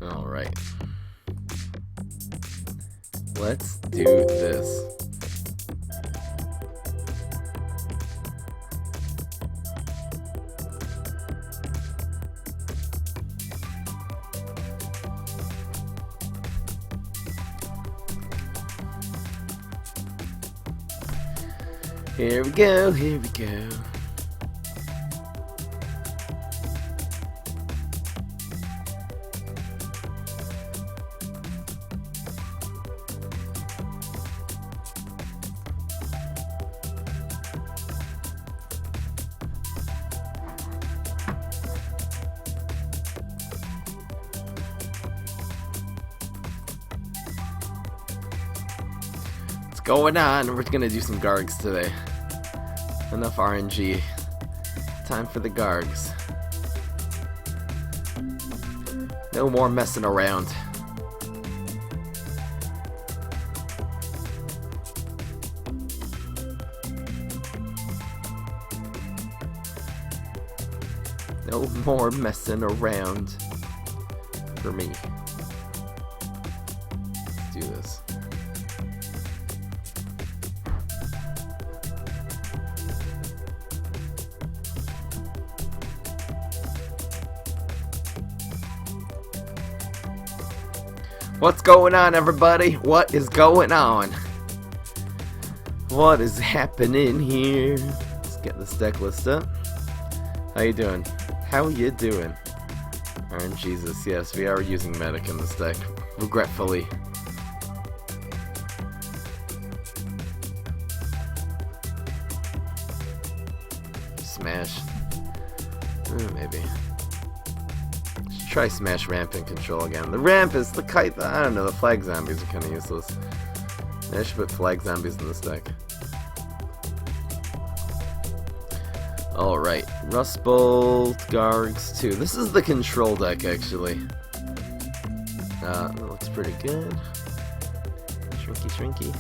Alright. Let's do this. Here we go, here we go. What's going on? We're gonna do some Gargs today. Enough RNG. Time for the Gargs. No more messing around. No more messing around for me. Let's do this. What's going on, everybody? What is going on? What is happening here? Let's get this deck list up. How you doing? How you doing? Iron Jesus, yes, we are using Medic in this deck. Regretfully. Smash. Maybe. Try Smash Ramp and Control again. The Ramp is the kite. I don't know, the Flag Zombies are kind of useless. I should put Flag Zombies in this deck. Alright, Rust Bolt, Gargs 2. This is the Control deck, actually. It looks pretty good. Shrinky.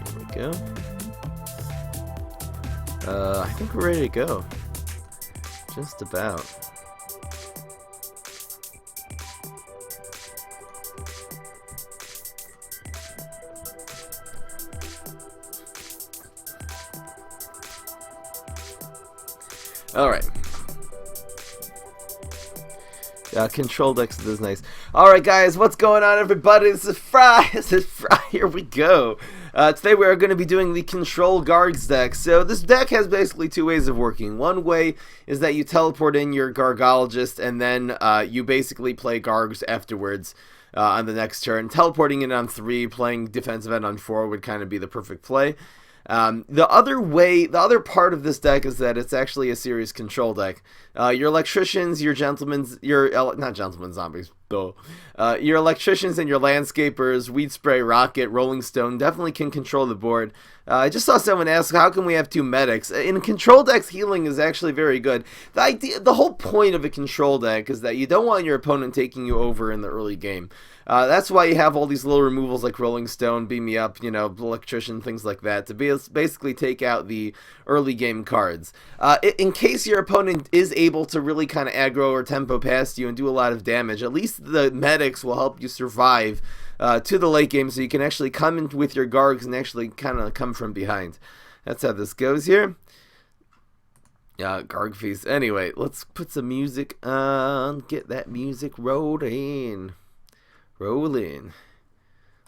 There we go. I think we're ready to go. Just about. Alright. Control decks is nice. Alright guys, what's going on, everybody? This is Fry. Here we go. Today we are going to be doing the Control Gargs deck. So this deck has basically two ways of working. One way is that you teleport in your Gargologist and then you basically play Gargs afterwards on the next turn. Teleporting in on 3, playing defensive end on 4 would kind of be the perfect play. The other part of this deck is that it's actually a serious control deck. Your electricians, your not gentlemen zombies, though. Your electricians and your landscapers, Weed Spray, Rocket, Rolling Stone definitely can control the board. I just saw someone ask, how can we have 2 medics? In control decks, healing is actually very good. The whole point of a control deck is that you don't want your opponent taking you over in the early game. That's why you have all these little removals like Rolling Stone, Beam Me Up, Electrician, things like that, to basically take out the early game cards. In case your opponent is able to really kind of aggro or tempo past you and do a lot of damage, at least the medics will help you survive to the late game, so you can actually come in with your Gargs and actually kind of come from behind. That's how this goes here. Garg Feast. Anyway, let's put some music on. Get that music rolling.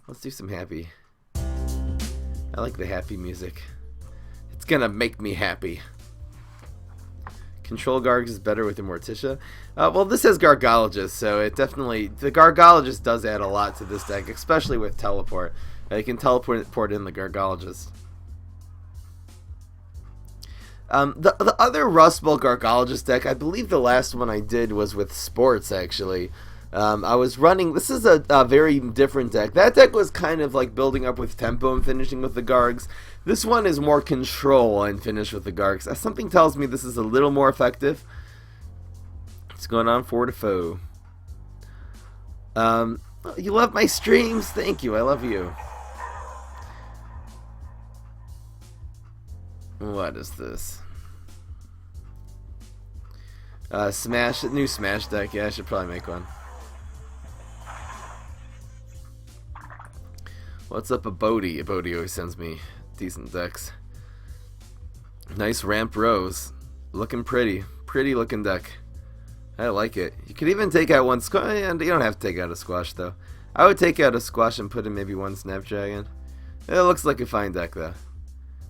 Let's do some happy. I like the happy music. It's gonna make me happy. Control Gargs is better with the Morticia. Well, this has Gargologist, so the Gargologist does add a lot to this deck, especially with teleport. You can teleport in the Gargologist. The other Rust Bolt Gargologist deck, I believe the last one I did was with Sports, actually. I was running, this is a very different deck. That deck was kind of like building up with tempo and finishing with the Gargs. This one is more control and finish with the Gargs. Something tells me this is a little more effective. What's going on, Four to Foe? You love my streams? Thank you, I love you. What is this? New Smash deck. Yeah, I should probably make one. What's up, a Bodhi? A Bodhi always sends me decent decks. Nice ramp rows. Looking pretty. Pretty looking deck. I like it. You could even take out one squash, and you don't have to take out a squash though. I would take out a squash and put in maybe one Snapdragon. It looks like a fine deck though.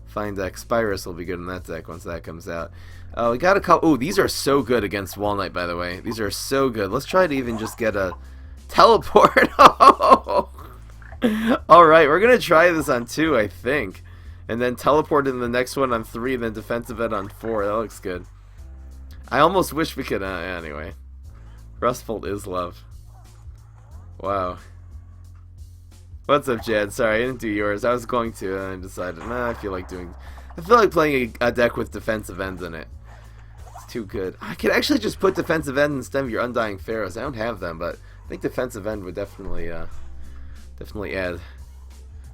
Fine deck. Spyrus will be good in that deck once that comes out. Oh, we got a couple. Oh, these are so good against Wall Knight, by the way. These are so good. Let's try to even just get a teleport. Alright, we're going to try this on 2, I think. And then teleport in the next one on 3, then defensive ed on 4. That looks good. I almost wish we could, anyway. Rustful is love. Wow. What's up, Jad? Sorry, I didn't do yours. I was going to, and I decided, nah, I feel like playing a deck with defensive ends in it. It's too good. I could actually just put defensive end instead of your Undying Pharaohs. I don't have them, but I think defensive end would definitely add.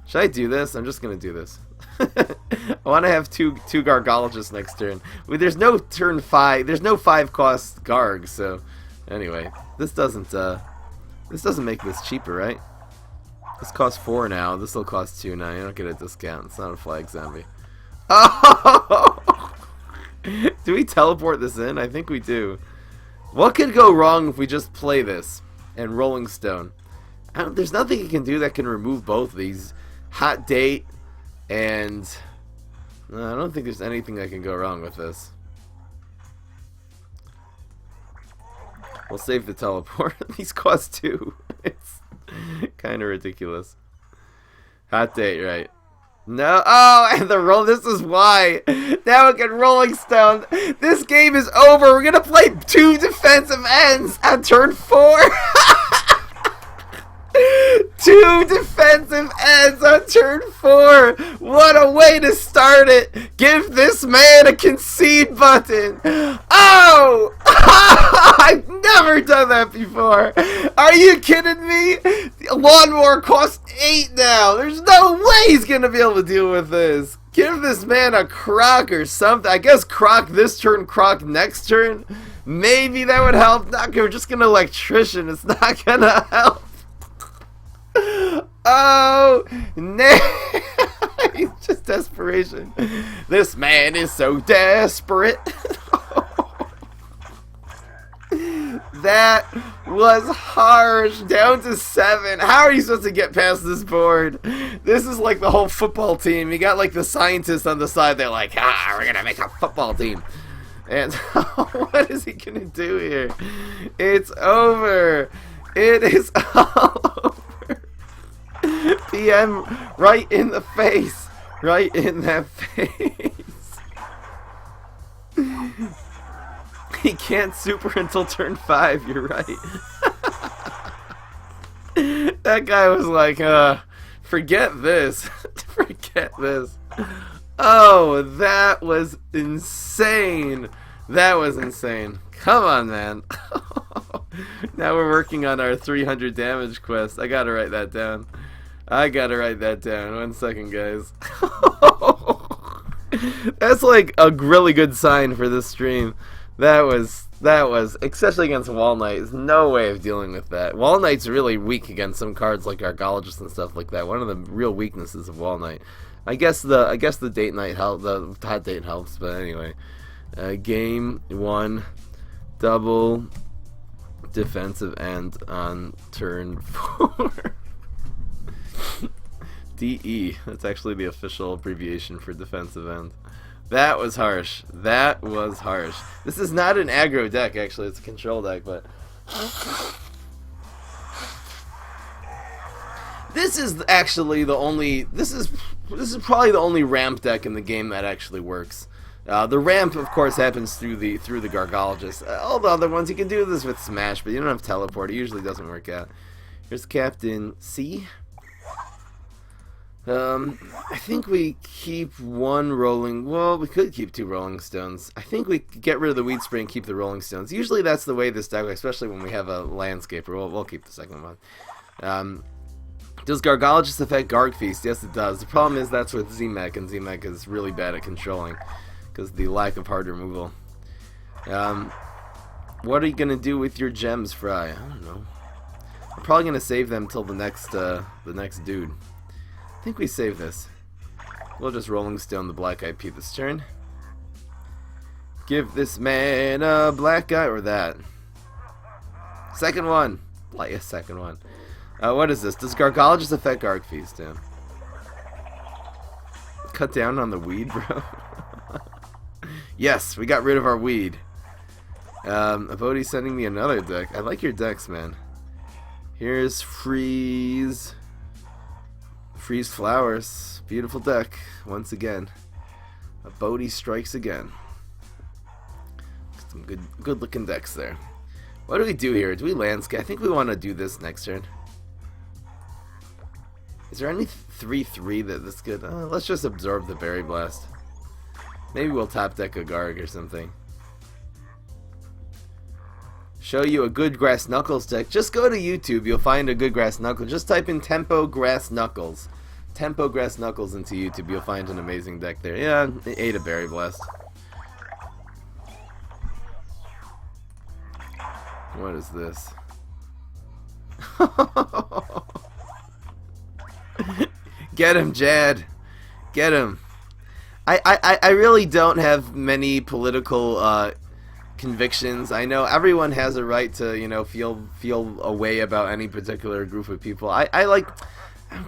Should I do this? I'm just gonna do this. I want to have two Gargologists next turn. There's no turn 5. There's no 5 cost Garg. So anyway, this doesn't make this cheaper, right? This costs 4 now. This will cost 2 now. You don't get a discount. It's not a flag zombie. Oh! Do we teleport this in? I think we do. What could go wrong if we just play this and Rolling Stone? There's nothing you can do that can remove both of these. Hot Date and... I don't think there's anything that can go wrong with this. We'll save the teleport. These cost 2. It's kind of ridiculous. Hot Date, right. No. Oh, and the roll. This is why. Now we get Rolling Stone. This game is over. We're going to play 2 defensive ends on turn 4. 2 defensive ends on turn 4. What a way to start it. Give this man a concede button. Oh! I've never done that before. Are you kidding me? Lawnmower costs 8 now. There's no way he's going to be able to deal with this. Give this man a croc or something. I guess croc this turn, croc next turn. Maybe that would help. We're just going to electrician. It's not going to help. Oh, no. It's just desperation. This man is so desperate. That was harsh. Down to 7. How are you supposed to get past this board? This is like the whole football team. You got like the scientists on the side. They're like, we're going to make a football team. And what is he going to do here? It's over. It is all over. PM right in the face. Right in that face. He can't super until turn 5, you're right. That guy was like, forget this. Forget this. Oh, that was insane. That was insane. Come on, man. Now we're working on our 300 damage quest. I gotta write that down. I gotta write that down. 1 second, guys. That's like a really good sign for this stream. That was, especially against Wall Knight. There's no way of dealing with that. Wall Knight's really weak against some cards like Argologist and stuff like that. One of the real weaknesses of Wall Knight. I guess the Date Night help, the Hot Date helps, but anyway. Game 1, double defensive end on turn 4. DE. That's actually the official abbreviation for defensive end. That was harsh. That was harsh. This is not an aggro deck, actually. It's a control deck, but... This is actually the only... This is probably the only ramp deck in the game that actually works. The ramp, of course, happens through the Gargologist. All the other ones, you can do this with Smash, but you don't have Teleport. It usually doesn't work out. Here's Captain C. I think we keep 1 rolling... Well, we could keep 2 Rolling Stones. I think we get rid of the Weed Spray and keep the Rolling Stones. Usually that's the way this deck, especially when we have a Landscaper. We'll keep the second one. Does Gargologist affect Garg Feast? Yes, it does. The problem is that's with Z-Mech, and Z-Mech is really bad at controlling because of the lack of hard removal. What are you gonna do with your gems, Fry? I don't know. I'm probably gonna save them till the next dude. I think we save this. We'll just Rolling Stone the Black Eyed Pea this turn. Give this man a black eye, or that. Second one. Like a second one. What is this? Does Gargologist affect Garg Feast? Damn. Cut down on the weed, bro. Yes, we got rid of our weed. Avody's sending me another deck. I like your decks, man. Here's Freeze. Freeze Flowers. Beautiful deck. Once again. Avody strikes again. Some good looking decks there. What do we do here? Do we landscape? I think we want to do this next turn. Is there any 3/3 that's good? Let's just absorb the Berry Blast. Maybe we'll top deck a Garg or something. Show you a good Grass Knuckles deck. Just go to YouTube. You'll find a good Grass Knuckles. Just type in Tempo Grass Knuckles. Tempo Grass Knuckles into YouTube. You'll find an amazing deck there. Yeah, it ate a Berry Blast. What is this? Get him, Jad. Get him. I really don't have many political convictions. I know everyone has a right to, you know, feel a way about any particular group of people. I'm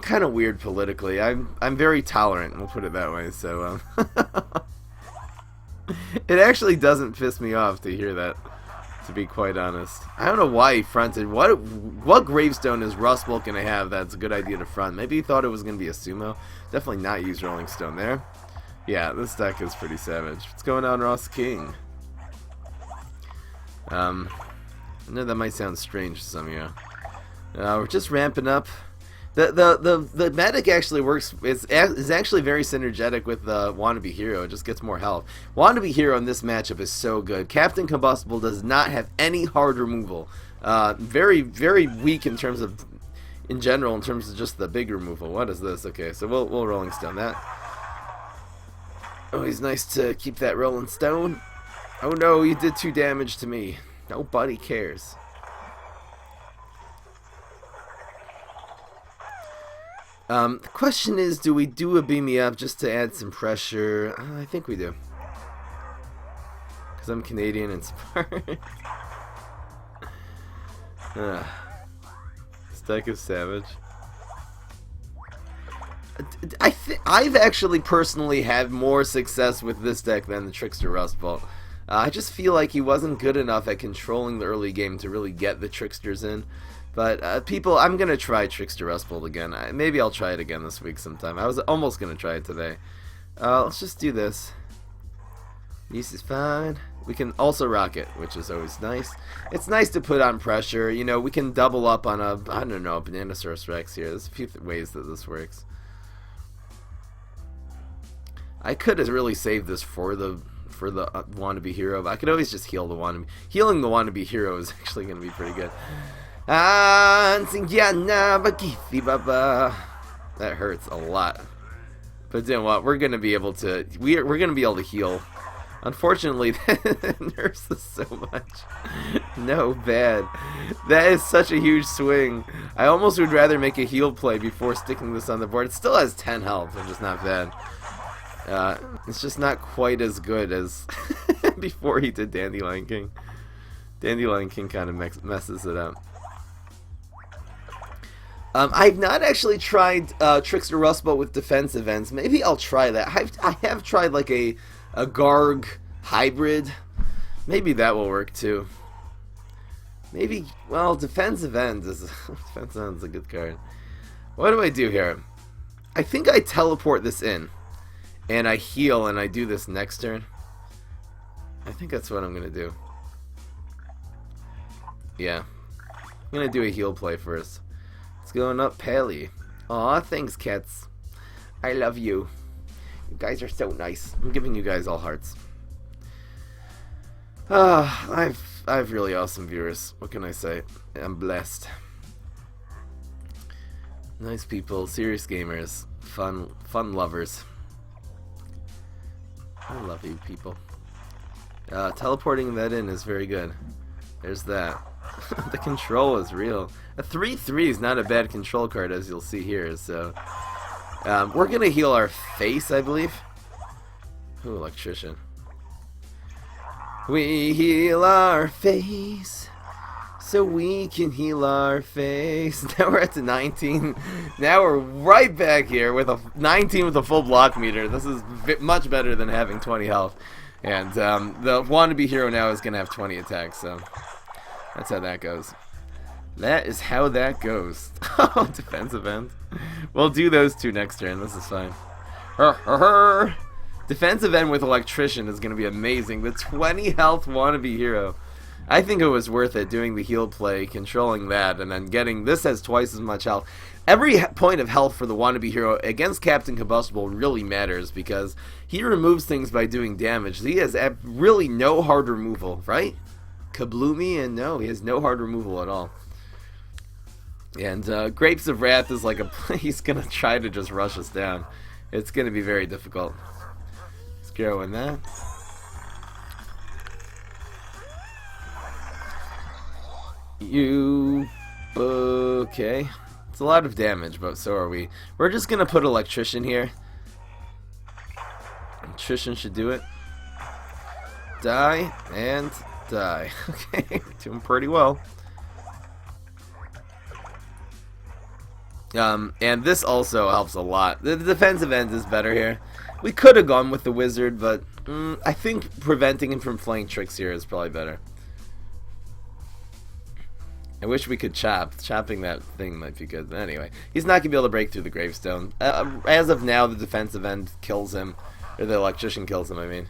kind of weird politically. I'm very tolerant. We'll put it that way. So it actually doesn't piss me off to hear that, to be quite honest. I don't know why he fronted. What gravestone is Rust Bolt gonna have that's a good idea to front? Maybe he thought it was gonna be a sumo. Definitely not use Rolling Stone there. Yeah, this deck is pretty savage. What's going on, Ross King? I know that might sound strange to some of you. We're just ramping up. The medic actually works. Is actually very synergetic with the Wannabe Hero. It just gets more health. Wannabe Hero in this matchup is so good. Captain Combustible does not have any hard removal. Very weak in terms of, in general, in terms of just the big removal. What is this? Okay, so we'll Rolling Stone that. Always nice to keep that Rolling Stone. Oh no, you did 2 damage to me. Nobody cares. The question is, do we do a Beam Me Up just to add some pressure? I think we do. Because I'm Canadian inspired. This deck is savage. I've actually personally had more success with this deck than the Trickster Rust Bolt. I just feel like he wasn't good enough at controlling the early game to really get the Tricksters in. But people, I'm going to try Trickster Rust Bolt again. Maybe I'll try it again this week sometime. I was almost going to try it today. Let's just do this. This is fine. We can also rock it, which is always nice. It's nice to put on pressure. You know, we can double up on a, I don't know, Bananasaurus Rex here. There's a few ways that this works. I could have really saved this for the Wannabe Hero, but I could always just heal the Wannabe. Healing the Wannabe Hero is actually going to be pretty good. That hurts a lot. But you know what? We're gonna be able to. We're gonna be able to heal. Unfortunately, that nerfs us so much. No bad. That is such a huge swing. I almost would rather make a heal play before sticking this on the board. It still has 10 health, which is not bad. It's just not quite as good as before he did Dandelion King. Dandelion King kind of messes it up. I've not actually tried Trickster Rust Bolt with defense events. Maybe I'll try that. I have tried like a Garg hybrid. Maybe that will work too. Maybe, well, defense event is a good card. What do I do here? I think I teleport this in, and I heal, and I do this next turn. I think that's what I'm gonna do. Yeah, I'm gonna do a heal play first. It's going up, Pally. Aw, thanks, cats. I love you. You guys are so nice. I'm giving you guys all hearts. I've really awesome viewers. What can I say? I'm blessed. Nice people, serious gamers, fun lovers. I love you people. Teleporting that in is very good. There's that. The control is real. A 3/3 is not a bad control card, as you'll see here. So we're gonna heal our face, I believe. Ooh, electrician. We heal our face so we can heal our face. Now we're at the 19. Now we're right back here with a 19 with a full block meter. This is much better than having 20 health. And the wannabe hero now is going to have 20 attacks. So that's how that goes. That is how that goes. Oh, defensive end. We'll do those two next turn. This is fine. Defensive end with electrician is going to be amazing. The 20 health wannabe hero. I think it was worth it doing the heal play, controlling that, and then getting this has twice as much health. Every point of health for the wannabe hero against Captain Combustible really matters because he removes things by doing damage. He has really no hard removal, right? Kabloomy, and no, he has no hard removal at all. And Grapes of Wrath is like he's going to try to just rush us down. It's going to be very difficult. Let's go in that. Okay. It's a lot of damage, but so are we. We're just gonna put electrician here. Electrician should do it. Die and die. Okay, doing pretty well. And this also helps a lot. The defensive end is better here. We could have gone with the wizard, but I think preventing him from playing tricks here is probably better. I wish we could chop. Chopping that thing might be good. But anyway, he's not going to be able to break through the gravestone. As of now, the defensive end kills him. Or the electrician kills him, I mean.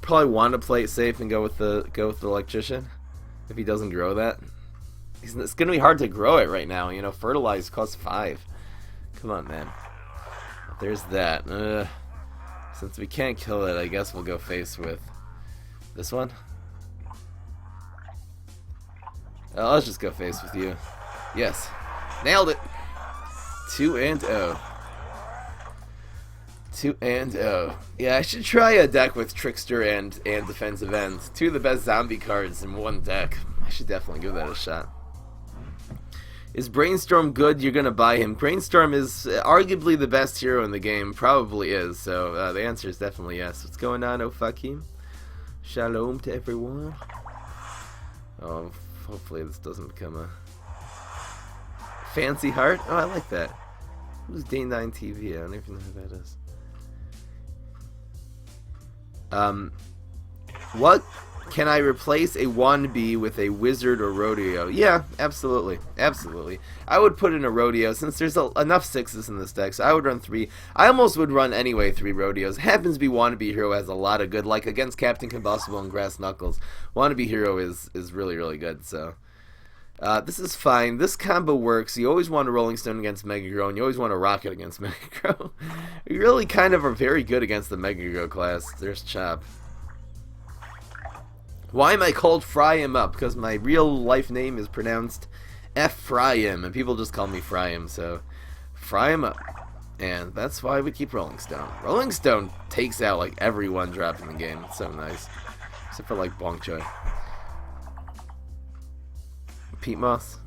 Probably want to play it safe and go with the electrician. If he doesn't grow that. It's going to be hard to grow it right now. You know, fertilize costs 5. Come on, man. There's that. Since we can't kill it, I guess we'll go face with this one. Let's just go face with you. Yes. Nailed it. 2-0. 2-0. Yeah, I should try a deck with Trickster and Defensive Ends. Two of the best zombie cards in one deck. I should definitely give that a shot. Is Brainstorm good? You're going to buy him. Brainstorm is arguably the best hero in the game. Probably is. So the answer is definitely yes. What's going on, Ofakim? Shalom to everyone. Oh, hopefully this doesn't become a fancy heart. Oh, I like that. Who's Day9 TV? I don't even know who that is. What can I replace a wannabe with a wizard or rodeo? Yeah, absolutely, absolutely. I would put in a rodeo since there's enough 6s in this deck. So I would run 3. I almost would run anyway 3 rodeos. Happens to be wannabe hero has a lot of good, like against Captain Combustible and Grass Knuckles. Wannabe hero is really really good. So this is fine. This combo works. You always want a Rolling Stone against Mega Grow, and you always want a Rocket against Mega Grow. You really kind of are very good against the Mega Grow class. There's Chop. Why am I called Fry Him Up? Because my real life name is pronounced Ephraim, and people just call me Fryhim, so Fry Him Up. And that's why we keep Rolling Stone. Rolling Stone takes out like every 1-drop in the game. It's so nice. Except for like Bonk Joy. Peat Moss.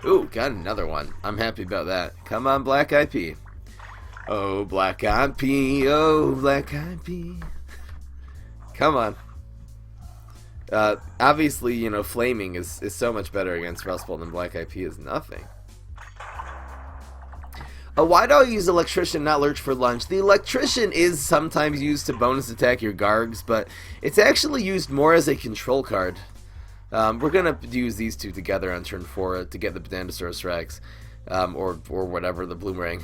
Ooh, got another one. I'm happy about that. Come on, Black Eyed Pea. Oh, Black Eyed Pea. Oh, Black Eyed Pea. Come on. Obviously, you know, Flaming is so much better against Rust Bowl than Black Eyed Pea is nothing. Why do I use Electrician, not Lurch for lunch? The Electrician is sometimes used to bonus attack your Gargs, but it's actually used more as a control card. We're going to use these two together on turn 4 to get the Bandandosaurus Rex, or whatever, the Bloomerang.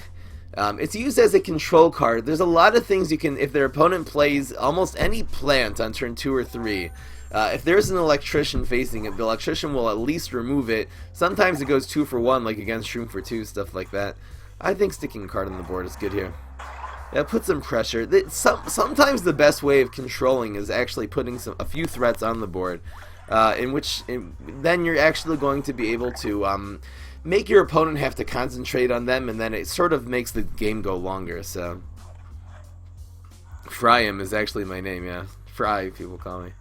It's used as a control card. There's a lot of things you can, if their opponent plays almost any plant on turn 2 or 3, if there's an electrician facing it, the electrician will at least remove it. Sometimes it goes 2 for 1, like against Shroom for 2, stuff like that. I think sticking a card on the board is good here. Yeah, put some pressure. Sometimes the best way of controlling is actually putting a few threats on the board, then you're actually going to be able to make your opponent have to concentrate on them, and then it sort of makes the game go longer. So Fryhim is actually my name, yeah. Fry, people call me.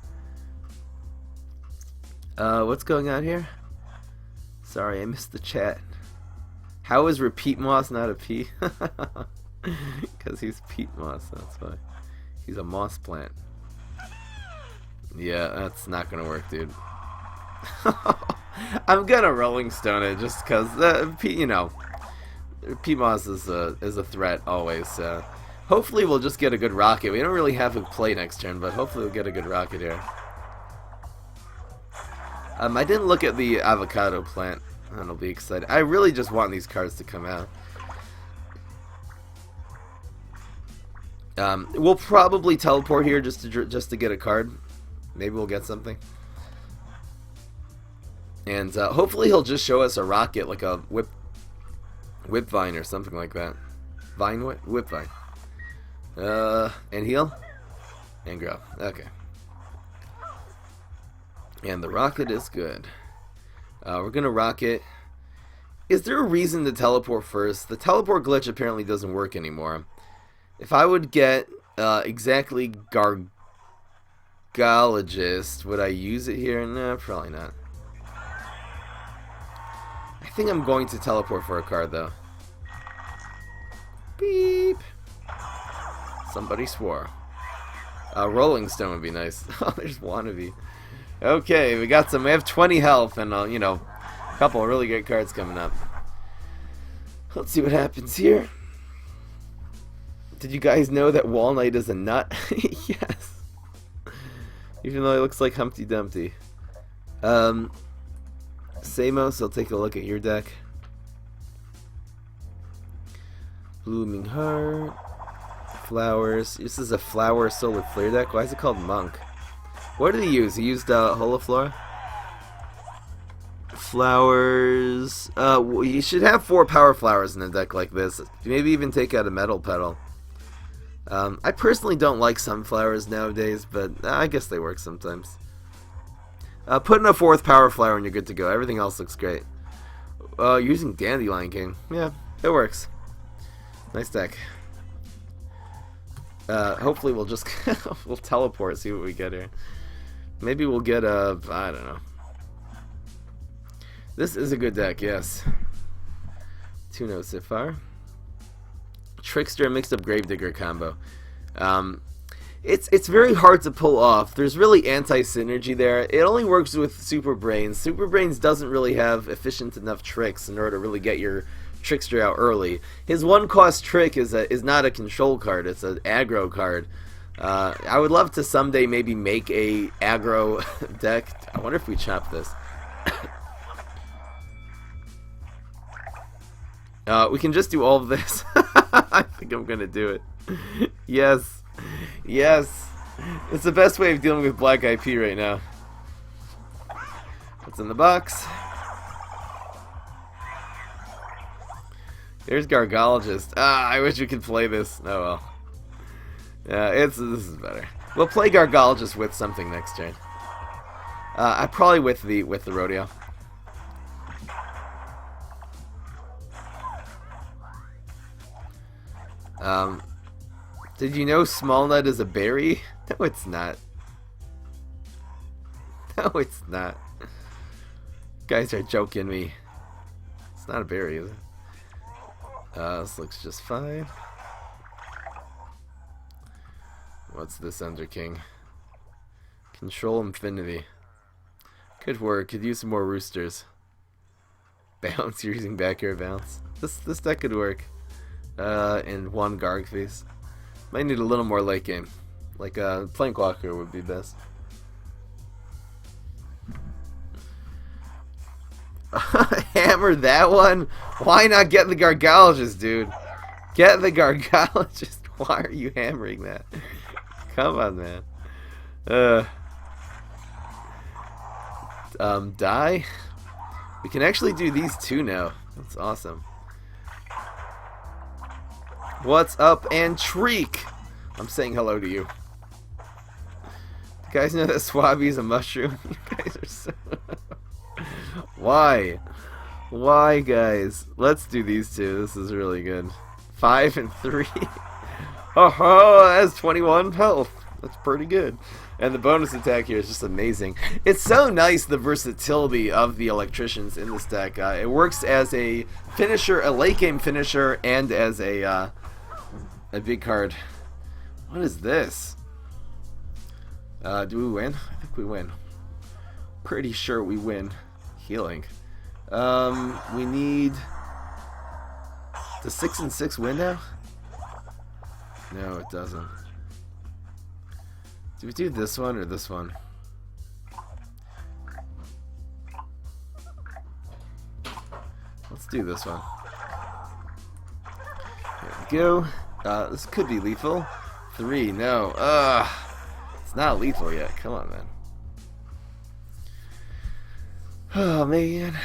What's going on here? Sorry, I missed the chat. How is Repeat Moss not a P? Because he's peat moss, that's why. He's a moss plant. Yeah, that's not gonna work, dude. I'm gonna Rolling Stone it just because, you know, peat moss is a threat always. Hopefully we'll just get a good rocket. We don't really have a play next turn, but hopefully we'll get a good rocket here. I didn't look at the avocado plant. I'll be excited. I really just want these cards to come out. We'll probably teleport here just to get a card. Maybe we'll get something. And hopefully he'll just show us a rocket, like a whip vine or something like that. Whip vine. And heal and grow. Okay. And the rocket is good. We're gonna rocket. Is there a reason to teleport first? The teleport glitch apparently doesn't work anymore. If I would get exactly Gargologist, would I use it here? No, probably not. I think I'm going to teleport for a card though. Beep. Somebody swore. Rolling Stone would be nice. Oh, there's Wannabe. Okay, we got some. We have 20 health and you know, a couple of really great cards coming up. Let's see what happens here. Did you guys know that Walnut is a nut? Yes. Even though it looks like Humpty Dumpty. Samos, I'll take a look at your deck. Blooming Heart. Flowers. This is a Flower Solar Flare deck. Why is it called Monk? What did he use? He used Holoflora? Flowers. You should have 4 power flowers in a deck like this. Maybe even take out a Metal Petal. I personally don't like sunflowers nowadays, but I guess they work sometimes. Put in a 4th power flower and you're good to go. Everything else looks great. Using Dandelion King. Yeah, it works. Nice deck. Hopefully we'll just we'll teleport, see what we get here. Maybe we'll get a, I don't know. This is a good deck, yes. 2-No Sifar. Trickster mixed up Gravedigger combo. It's very hard to pull off. There's really anti-synergy there. It only works with Super Brains. Super Brains doesn't really have efficient enough tricks in order to really get your Trickster out early. His 1-cost trick is not a control card. It's an aggro card. I would love to someday maybe make a aggro deck. I wonder if we chop this. We can just do all of this. I think I'm gonna do it. Yes. Yes. It's the best way of dealing with Black IP right now. What's in the box? Here's Gargologist. I wish we could play this. Oh well. Yeah, this is better. We'll play Gargologist with something next turn. I probably with the rodeo. Did you know Small Nut is a berry? No, it's not. No, it's not. You guys are joking me. It's not a berry, is it? This looks just fine. What's this Under King? Control Infinity. Could work. Could use some more roosters. Bounce. You're using back air bounce. This deck could work. And 1 Garg face. Might need a little more late game. Like Plankwalker would be best. Hammer that one? Why not get the Gargologist, dude? Get the Gargologist. Why are you hammering that? Come on, man. Die? We can actually do these 2 now. That's awesome. What's up, Antreek? I'm saying hello to you. You guys know that Swabby is a mushroom? You guys are so... Why? Why, guys? Let's do these 2. This is really good. 5 and 3. Oh, that's 21 health. That's pretty good. And the bonus attack here is just amazing. It's so nice, the versatility of the electricians in this deck. It works as a finisher, a late game finisher, and as a big card. What is this? Do we win? I think we win. Pretty sure we win. Healing. We need... Does 6 and 6 win now? No, it doesn't. Do we do this one or this one? Let's do this one. There we go. This could be lethal. 3, no. It's not lethal yet. Come on, man. Oh, man.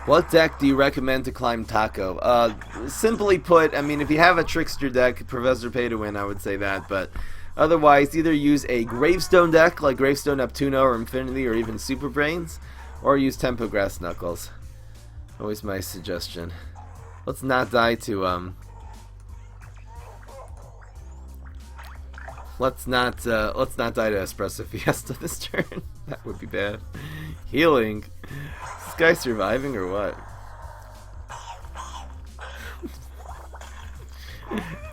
What deck do you recommend to climb Taco? Simply put, I mean, if you have a Trickster deck, Professor Pay to Win, I would say that, but otherwise, either use a Gravestone deck, like Gravestone Neptuno or Infinity, or even Super Brains, or use Tempo Grass Knuckles. Always my suggestion. Let's not die to, Let's not die to Espresso Fiesta this turn. That would be bad. Healing. Is this guy surviving or what?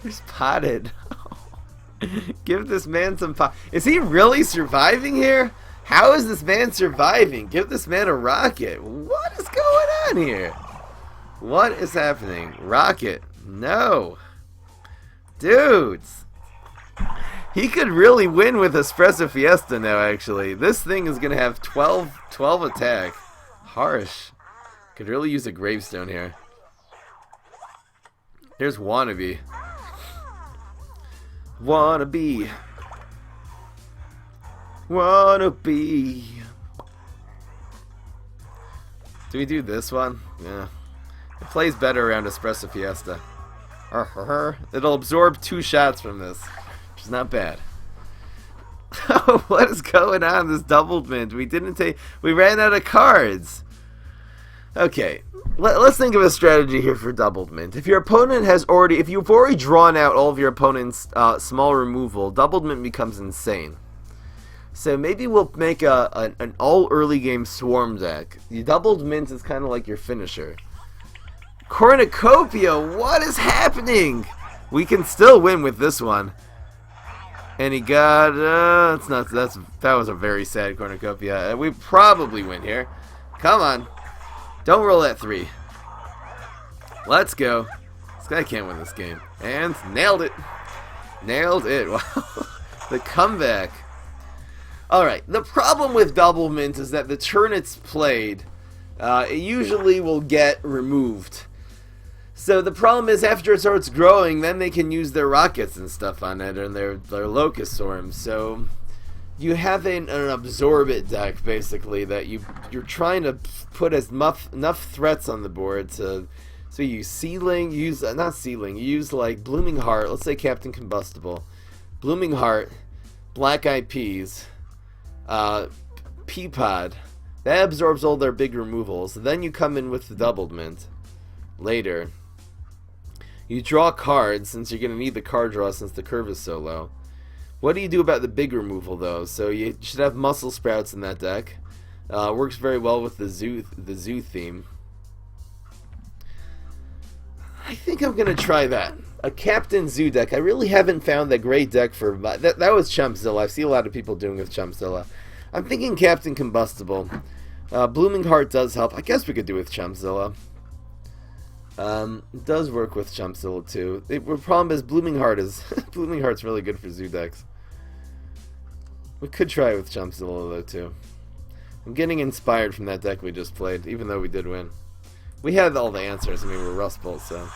He's potted. Give this man some pot. Is he really surviving here? How is this man surviving? Give this man a rocket. What is going on here? What is happening? Rocket. No. Dudes. He could really win with Espresso Fiesta now, actually. This thing is going to have 12 attack. Harsh. Could really use a Gravestone here. Here's Wannabe. Wannabe. Wannabe. Do we do this one? Yeah. It plays better around Espresso Fiesta. It'll absorb 2 shots from this. Which is not bad. What is going on? This doubled mint. We ran out of cards. Okay, let's think of a strategy here for doubled mint. If your opponent has if you've already drawn out all of your opponent's small removal, doubled mint becomes insane. So maybe we'll make an all early game swarm deck. The doubled mint is kind of like your finisher. Cornucopia, what is happening? We can still win with this one. And he got, that was a very sad cornucopia. We probably win here. Come on. Don't roll that 3. Let's go. This guy can't win this game. And nailed it. Nailed it. Wow. The comeback. Alright, the problem with double mint is that the turn it's played, it usually will get removed. So the problem is after it starts growing, then they can use their rockets and stuff on it, and their locust swarms. So you have an absorb it deck basically that you're trying to put enough threats on the board to. So you sealing, use not sealing, you use like Blooming Heart. Let's say Captain Combustible, Blooming Heart, Black Eyed Peas, Peapod. That absorbs all their big removals. Then you come in with the doubled mint later. You draw cards, since you're going to need the card draw since the curve is so low. What do you do about the big removal, though? So you should have Muscle Sprouts in that deck. Works very well with the zoo theme. I think I'm going to try that. A Captain Zoo deck. I really haven't found that great deck for... That was Chumpzilla. I see a lot of people doing with Chumpzilla. I'm thinking Captain Combustible. Blooming Heart does help. I guess we could do with Chumpzilla. It does work with Chumpzilla too. The problem is Blooming Heart's really good for zoo decks. We could try it with Chumpzilla though too. I'm getting inspired from that deck we just played, even though we did win. We had all the answers. I mean, we're Rust Bolt, so.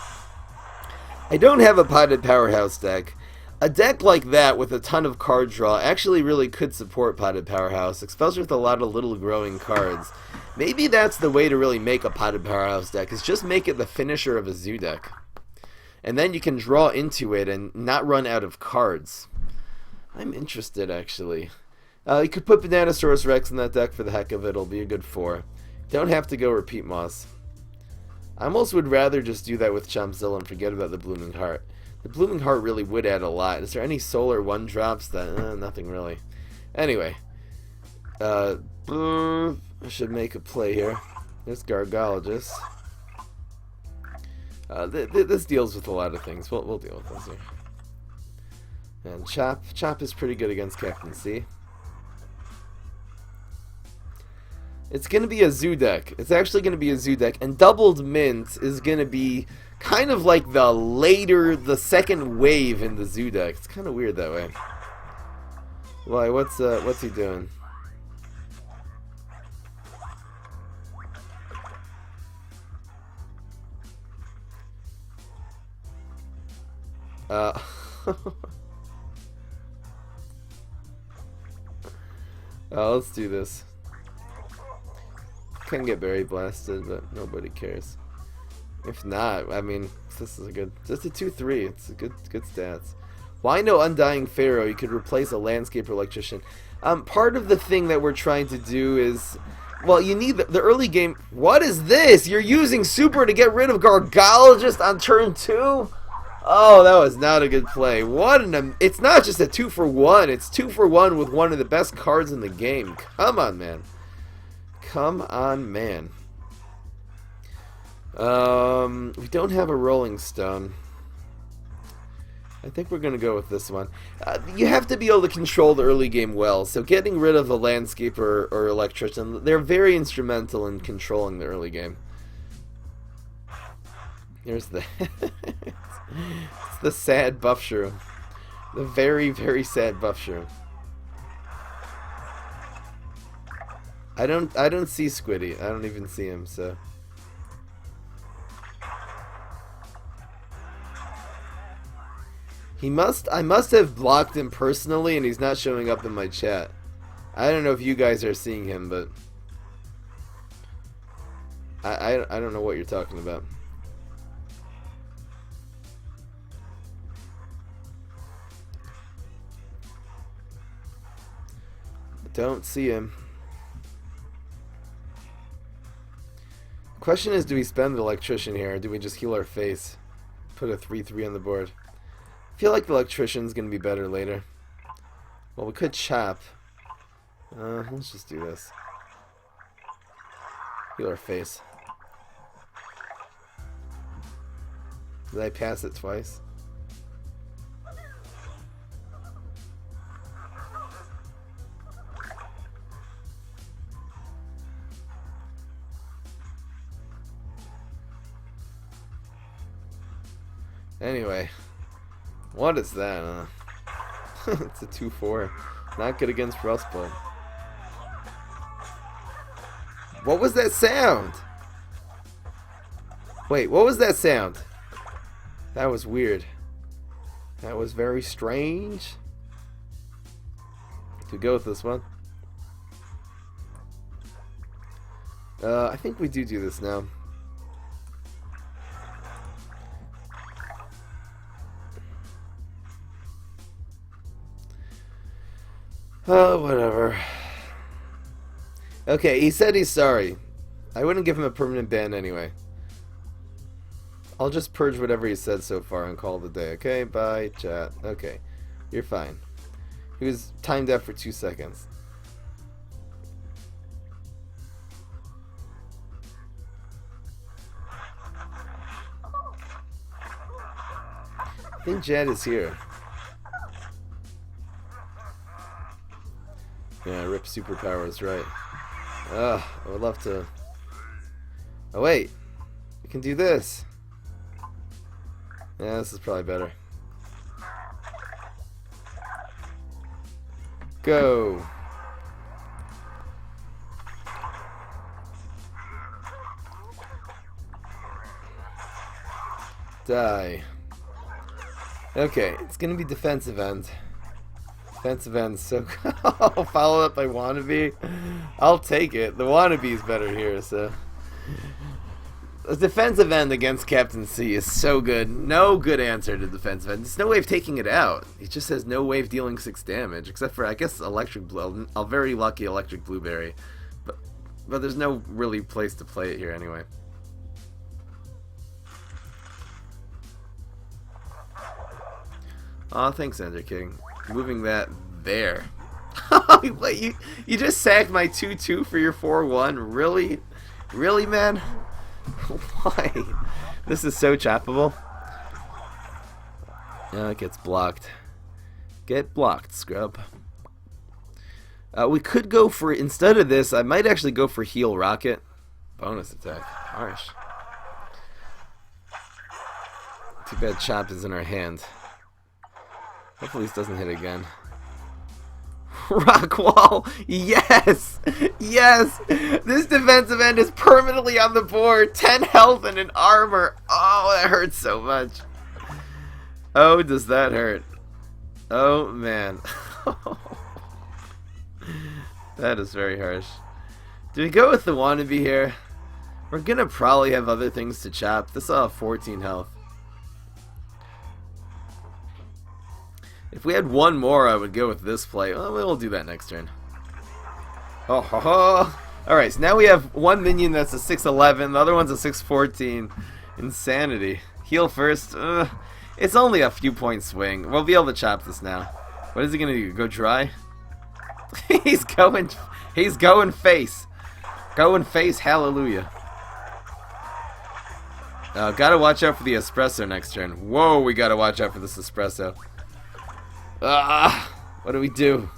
I don't have a Potted Powerhouse deck. A deck like that with a ton of card draw actually really could support Potted Powerhouse, especially with a lot of little growing cards. Maybe that's the way to really make a Potted Powerhouse deck, is just make it the finisher of a zoo deck. And then you can draw into it and not run out of cards. I'm interested, actually. You could put Bananasaurus Rex in that deck for the heck of it. It'll be a good 4. Don't have to go Repeat Moss. I almost would rather just do that with Chumpzilla and forget about the Blooming Heart. The Blooming Heart really would add a lot. Is there any solar 1-drops? That nothing really. Anyway, I should make a play here. There's Gargologist. This deals with a lot of things. We'll deal with this here. And Chop is pretty good against Captain C. It's going to be a zoo deck. It's actually going to be a zoo deck. And Doubled Mint is going to be kind of like the second wave in the zoo deck. It's kind of weird that way. Why, what's he doing? Let's do this. Can get berry blasted, but nobody cares. If not, I mean, this is just a 2/3. It's a good stats. Why no Undying Pharaoh? You could replace a Landscaper Electrician. Part of the thing that we're trying to do is, well, you need the early game. What is this? You're using Super to get rid of Gargologist on turn 2? Oh, that was not a good play. It's not just a 2-for-1. It's 2-for-1 with one of the best cards in the game. Come on, man. Come on, man. We don't have a Rolling Stone. I think we're going to go with this one. You have to be able to control the early game well, so getting rid of a Landscaper or Electrician, they're very instrumental in controlling the early game. Here's the... It's the sad buff shroom. The very, very sad buff shroom. I don't see Squiddy. I don't even see him, so... I must have blocked him personally and he's not showing up in my chat. I don't know if you guys are seeing him, but I don't know what you're talking about. Don't see him. Question is, do we spend the Electrician here or do we just heal our face? Put a 3/3 on the board. I feel like the Electrician's gonna be better later. Well, we could Chop. Let's just do this. Heal our face. Did I pass it twice? Anyway. What is that? It's a 2/4. Not good against Rustbolt. What was that sound? Wait, what was that sound? That was weird. That was very strange. To go with this one. I think we do this now. Oh, whatever. Okay, he said he's sorry. I wouldn't give him a permanent ban anyway. I'll just purge whatever he said so far and call it a day. Okay, bye, chat. Okay, you're fine. He was timed out for 2 seconds. I think Jad is here. Yeah, rip superpowers, right. I would love to... Oh wait, we can do this. Yeah, this is probably better. Go! Die. Okay, it's gonna be defensive end. Defensive end, so followed up by Wannabe. I'll take it. The Wannabe's better here, so. The defensive end against Captain C is so good. No good answer to defensive end. There's no way of taking it out. He just has no way of dealing 6 damage, except for, I guess, Electric Blue. A very lucky Electric Blueberry. But there's no really place to play it here anyway. Aw, thanks, Ender King. Moving that there. Wait, you just sacked my 2-2 for your 4-1? Really? Really, man? Why? This is so choppable. It gets blocked. Get blocked, scrub. We could go for, instead of this, I might actually go for heal rocket. Bonus attack. Harsh. Too bad Chop is in our hand. Hopefully this doesn't hit again. Rock wall! Yes! Yes! This defensive end is permanently on the board. 10 health and an armor. Oh, that hurts so much. Oh, does that hurt? Oh, man. That is very harsh. Do we go with the wannabe here? We're gonna probably have other things to chop. This will have 14 health. If we had one more, I would go with this play. Well, we'll do that next turn. Oh, ho, ho. Alright, so now we have one minion that's a 6'11", the other one's a 6'14". Insanity. Heal first. It's only a few point swing. We'll be able to chop this now. What is he gonna do? Go dry? He's going face. Going face, hallelujah. Gotta watch out for the espresso next turn. Whoa, we gotta watch out for this espresso. What do we do?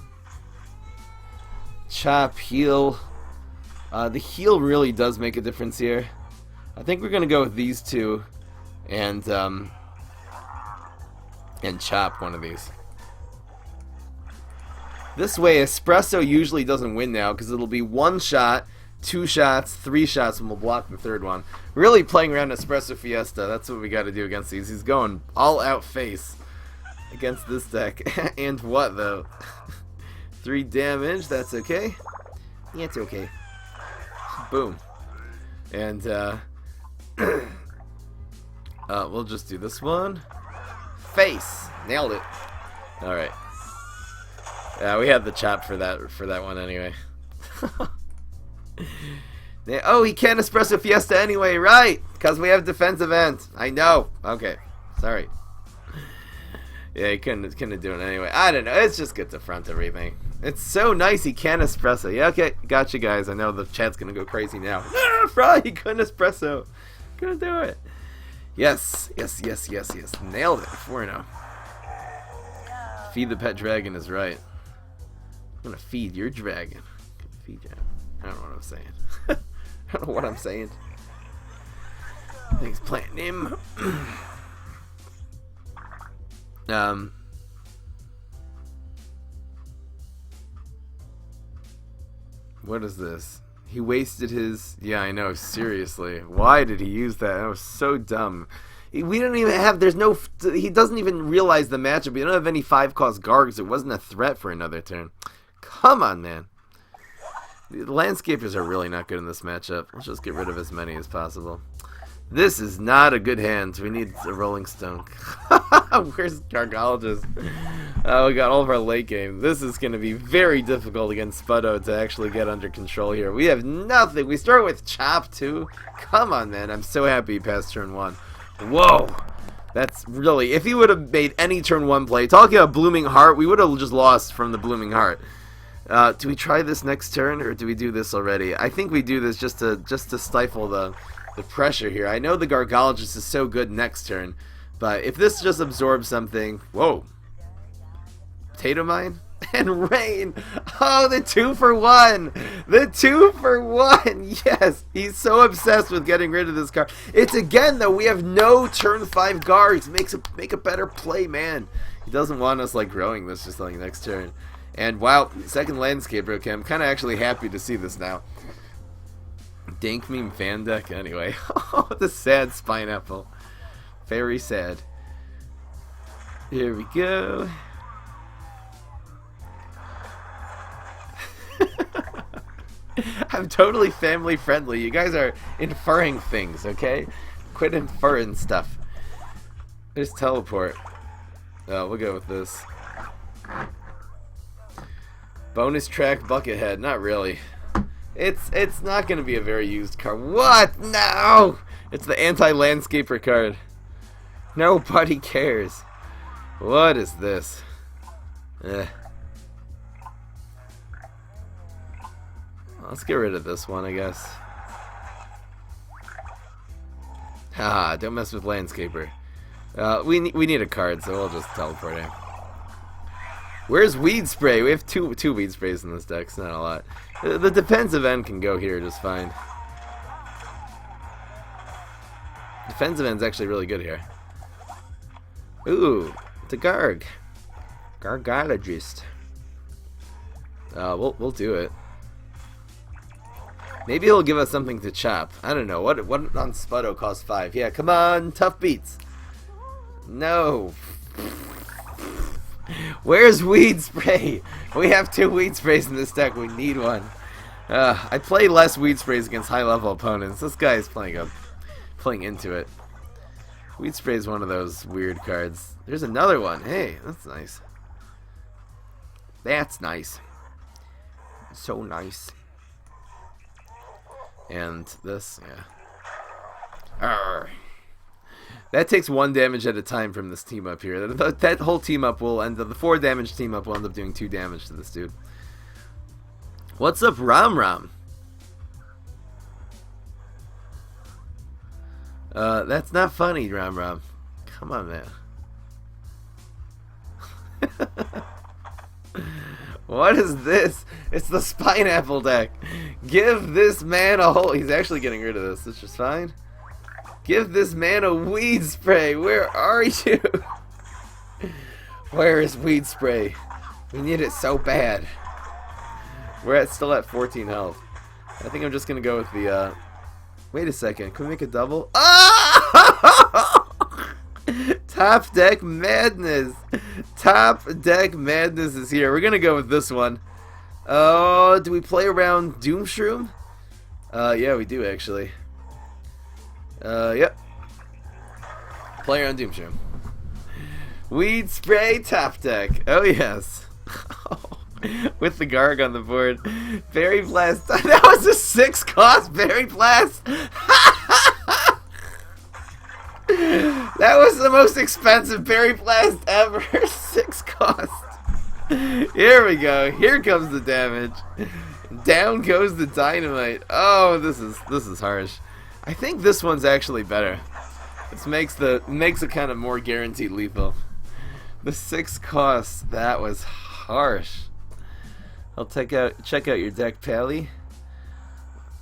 Chop, heal. The heal really does make a difference here. I think we're gonna go with these two, and chop one of these. This way, espresso usually doesn't win now because it'll be 1 shot, 2 shots, 3 shots, and we'll block the 3rd one. Really playing around Espresso Fiesta. That's what we got to do against these. He's going all out face against this deck. And what though? 3 damage. That's okay. Yeah, it's okay. Boom. And we'll just do this one. Face. Nailed it. All right. Yeah, we had the chop for that one anyway. Oh, he can't Espresso Fiesta anyway, right? Because we have defensive end. I know. Okay, sorry. Yeah, he couldn't do it anyway. I don't know. It's just good to front everything. It's so nice he can't Espresso. Yeah, okay, gotcha, guys. I know the chat's gonna go crazy now. Fry, he couldn't Espresso. Couldn't do it. Yes, yes, yes, yes, yes. Nailed it. 4-0. Feed the pet dragon is right. I'm gonna feed your dragon. Feed you. I don't know what I'm saying. I don't know what I'm saying. Thanks, planting him. What is this? He wasted his... Yeah, I know. Seriously. Why did he use that? That was so dumb. We don't even have... There's no... He doesn't even realize the matchup. We don't have any 5-cost Gargs. It wasn't a threat for another turn. Come on, man. The landscapers are really not good in this matchup. Let's just get rid of as many as possible. This is not a good hand. We need a Rolling Stone. Where's Gargologist? We got all of our late game. This is going to be very difficult against Spuddo to actually get under control here. We have nothing. We start with Chop, too. Come on, man. I'm so happy he passed turn 1. Whoa. That's really... If he would have made any turn 1 play, talking about Blooming Heart, we would have just lost from the Blooming Heart. Do we try this next turn, or do we do this already? I think we do this just to stifle the pressure here. I know the Gargologist is so good next turn, but if this just absorbs something... Whoa. Potato Mine? And Rain! Oh, the 2-for-1! The 2-for-1! Yes! He's so obsessed with getting rid of this card. It's again, though, we have no turn 5 guards. Make a better play, man. He doesn't want us, like, growing this just like next turn. And wow, second landscaper. Okay, I'm kind of actually happy to see this now. Dank meme fan deck. Anyway, oh, the sad Spineapple. Very sad. Here we go. I'm totally family friendly. You guys are inferring things, okay? Quit inferring stuff. There's teleport. Oh, we'll go with this. Bonus track Buckethead. Not really. It's not going to be a very used card. What? No! It's the anti-landscaper card. Nobody cares. What is this? Eh. Let's get rid of this one, I guess. Haha, don't mess with Landscaper. We need a card, so we'll just teleport in. Where's Weed Spray? We have two Weed Sprays in this deck. It's not a lot. The defensive end can go here just fine. Defensive end's actually really good here. Ooh, it's a Garg. Gargologist. We'll do it. Maybe he'll give us something to chop. I don't know. What on Sputto costs 5? Yeah, come on, tough beats. No. Where's Weed Spray? We have 2 Weed Sprays in this deck. We need one. I play less Weed Sprays against high-level opponents. This guy is playing into it. Weed Spray is one of those weird cards. There's another one. Hey, that's nice. That's nice. So nice. And this, yeah. Arrgh. That takes 1 damage at a time from this team up here. That whole team up will end up, the 4 damage team up will end up doing 2 damage to this dude. What's up, Ram Ram? That's not funny, Ram Ram. Come on, man. What is this? It's the Spineapple deck. Give this man a hole. He's actually getting rid of this, which is fine. Give this man a Weed Spray. Where are you? Where is Weed Spray? We need it so bad. We're still at 14 health. I think I'm just gonna go with the. Wait a second. Can we make a double? Ah! Top deck madness. Top deck madness is here. We're gonna go with this one. Oh, do we play around Doomshroom? Yeah, we do actually. Yep. Play around Doomshroom. Weed Spray top deck. Oh yes. With the Garg on the board. Berry Blast. That was a 6 cost Berry Blast. That was the most expensive Berry Blast ever. 6 cost. Here we go. Here comes the damage. Down goes the dynamite. Oh, this is harsh. I think this one's actually better. This makes it kind of more guaranteed lethal. The 6 costs. That was harsh. I'll check out your deck, Pally.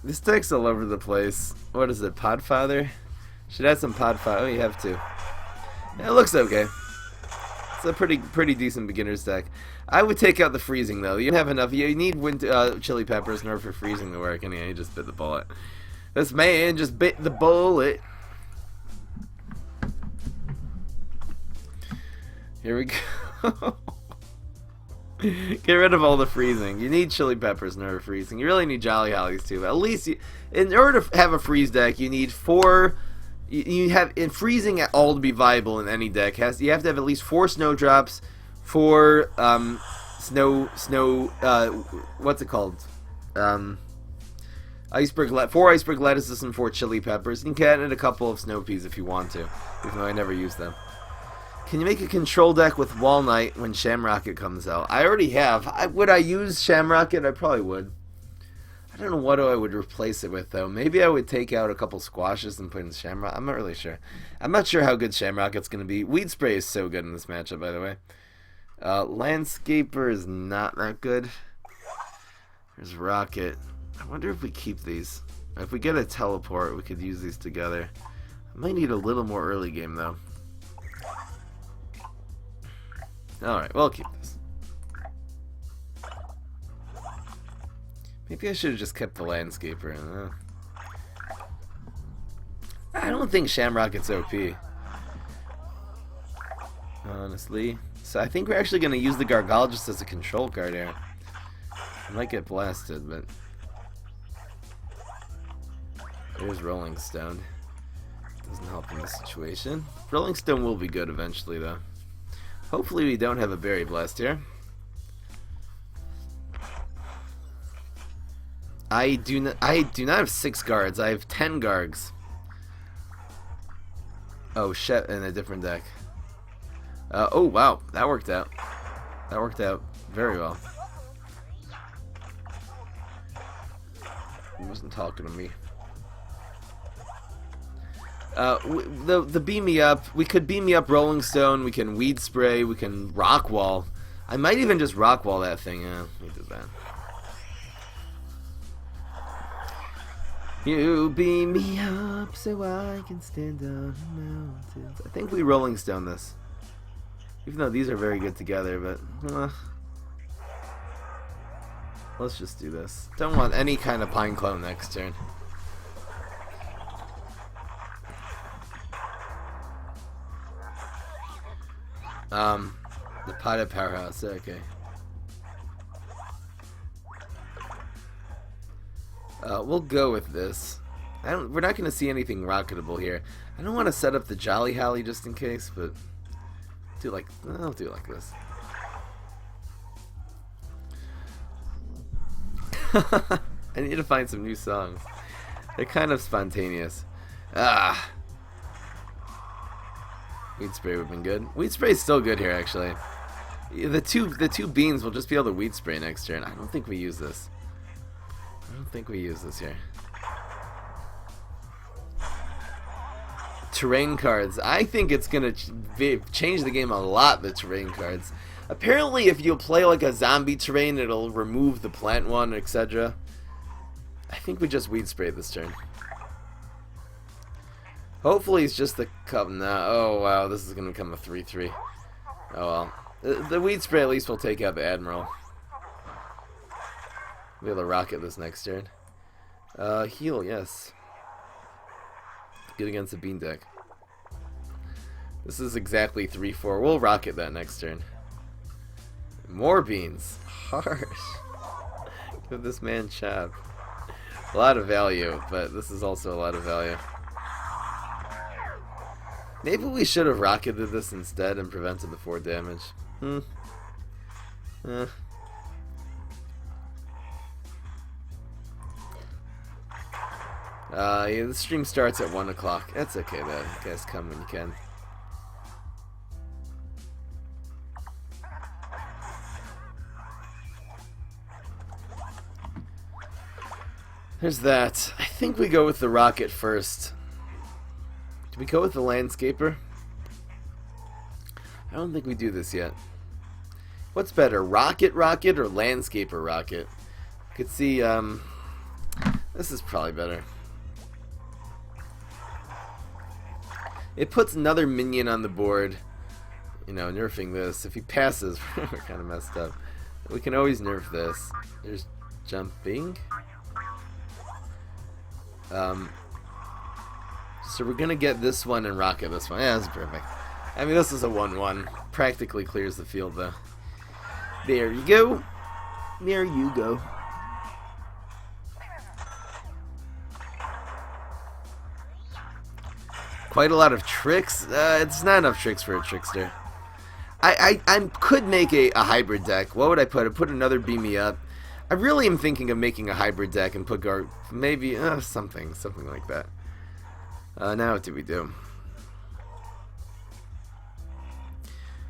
This deck's all over the place. What is it, Podfather? Should add some Podfather. Oh, you have to. Yeah, it looks okay. It's a pretty decent beginner's deck. I would take out the freezing though. You don't have enough. You need chili peppers in order for freezing to work. And yeah, you just bit the bullet. This man just bit the bullet. Here we go. Get rid of all the freezing. You need chili peppers in order for freezing. You really need Jolly Hollies too. But at least in order to have a freeze deck, you need 4. You have in freezing at all to be viable in any deck. You have to have at least 4 snowdrops, 4 what's it called? 4 iceberg lettuces and 4 chili peppers. You can add a couple of snow peas if you want to, even though I never use them. Can you make a control deck with Walnut when Shamrocket comes out? I already have. Would I use Shamrocket? I probably would. I don't know what I would replace it with, though. Maybe I would take out a couple squashes and put in Shamrock. I'm not really sure. I'm not sure how good Shamrocket's going to be. Weed Spray is so good in this matchup, by the way. Landscaper is not that good. There's Rocket. I wonder if we keep these. If we get a teleport, we could use these together. I might need a little more early game, though. Alright, we'll keep this. Maybe I should have just kept the Landscaper. I don't think Shamrocket's OP. Honestly. So I think we're actually going to use the Gargologist as a control card here. I might get blasted, but... There's Rolling Stone. Doesn't help in this situation. Rolling Stone will be good eventually, though. Hopefully we don't have a Berry Blast here. I do not have 6 guards. I have 10 Gargs. Oh shit! In a different deck. Oh, wow. That worked out. That worked out very well. He wasn't talking to me. The beam me up. We could beam me up Rolling Stone. We can Weed Spray. We can Rock Wall. I might even just Rock Wall that thing. Yeah, we did that. You beam me up so I can stand on the mountains. I think we Rolling Stone this. Even though these are very good together, but let's just do this. Don't want any kind of Pine Clone next turn. The Pilot Powerhouse, okay. We'll go with this. We're not going to see anything rocketable here. I don't want to set up the Jolly Hally just in case, but I'll do it like this. I need to find some new songs. They're kind of spontaneous. Weed Spray would have been good. Weed Spray is still good here, actually. The two beans will just be able to Weed Spray next turn. I don't think we use this. I don't think we use this here. Terrain cards. I think it's gonna change the game a lot, the terrain cards. Apparently, if you play like a zombie terrain, it'll remove the plant one, etc. I think we just Weed Spray this turn. Hopefully it's just the cup. Nah. Oh wow, this is gonna become a 3-3. Oh well. The Weed Spray at least will take out the Admiral. We'll be able to rocket this next turn. Heal, yes. Good against the Bean deck. This is exactly 3-4. We'll rocket that next turn. More beans. Harsh. Give this man chop. A lot of value, but this is also a lot of value. Maybe we should have rocketed this instead and prevented the 4 damage. Yeah, the stream starts at 1 o'clock. That's okay though. You guys come when you can. There's that. I think we go with the rocket first. Do we go with the landscaper? I don't think we do this yet. What's better, rocket or landscaper rocket? You could see, this is probably better. It puts another minion on the board. You know, nerfing this. If he passes, we're kind of messed up. We can always nerf this. There's jumping. So we're gonna get this one and rocket this one. Yeah, that's perfect. I mean, this is a 1-1. Practically clears the field, though. There you go. There you go. Quite a lot of tricks. It's not enough tricks for a trickster. I could make a hybrid deck. What would I put? I'd put another Beam Me Up. I really am thinking of making a hybrid deck and put maybe something like that. Now what do we do?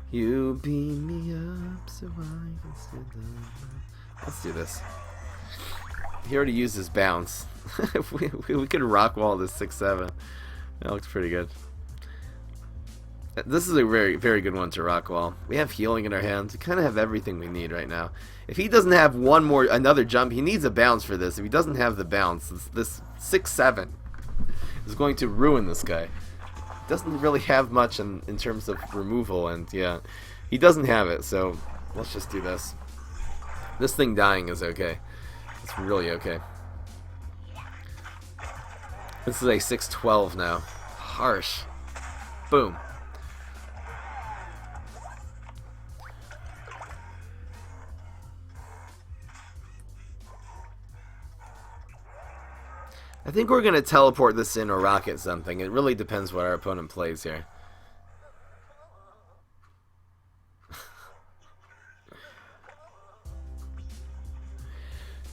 You beam me up so I can stand up. Let's do this. He already used his bounce. we could rock wall this 6-7. That looks pretty good. This is a very, very good one to rock wall. We have healing in our hands. We kind of have everything we need right now. If he doesn't have another jump, he needs a bounce for this. If he doesn't have the bounce, this 6-7 is going to ruin this guy. Doesn't really have much in terms of removal, and yeah, he doesn't have it, so let's just do this. This thing dying is okay. It's really okay. This is a 6-12 now. Harsh. Boom. I think we're going to teleport this in or rocket something. It really depends what our opponent plays here.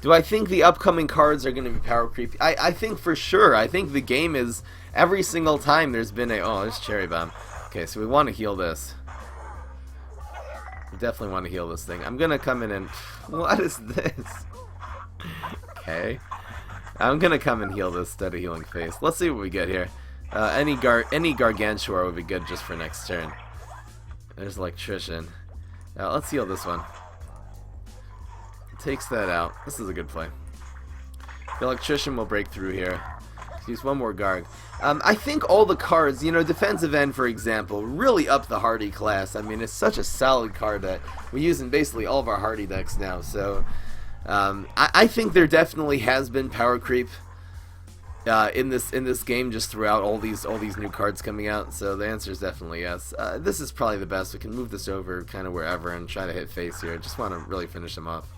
Do I think the upcoming cards are going to be power creepy? I think for sure. I think the game is, every single time there's been a... Oh, there's Cherry Bomb. Okay, so we want to heal this. We definitely want to heal this thing. I'm gonna come in and... What is this? Okay. I'm gonna come and heal this instead of healing face. Let's see what we get here. Any Gargantuar would be good just for next turn. There's Electrician. Let's heal this one. Takes that out. This is a good play. The Electrician will break through here. Use one more Garg. I think all the cards, you know, Defensive End, for example, really up the Hardy class. I mean, it's such a solid card that we use in basically all of our Hardy decks now. So, I think there definitely has been power creep in this game just throughout all these new cards coming out. So the answer is definitely yes. This is probably the best. We can move this over kind of wherever and try to hit face here. Just want to really finish him off.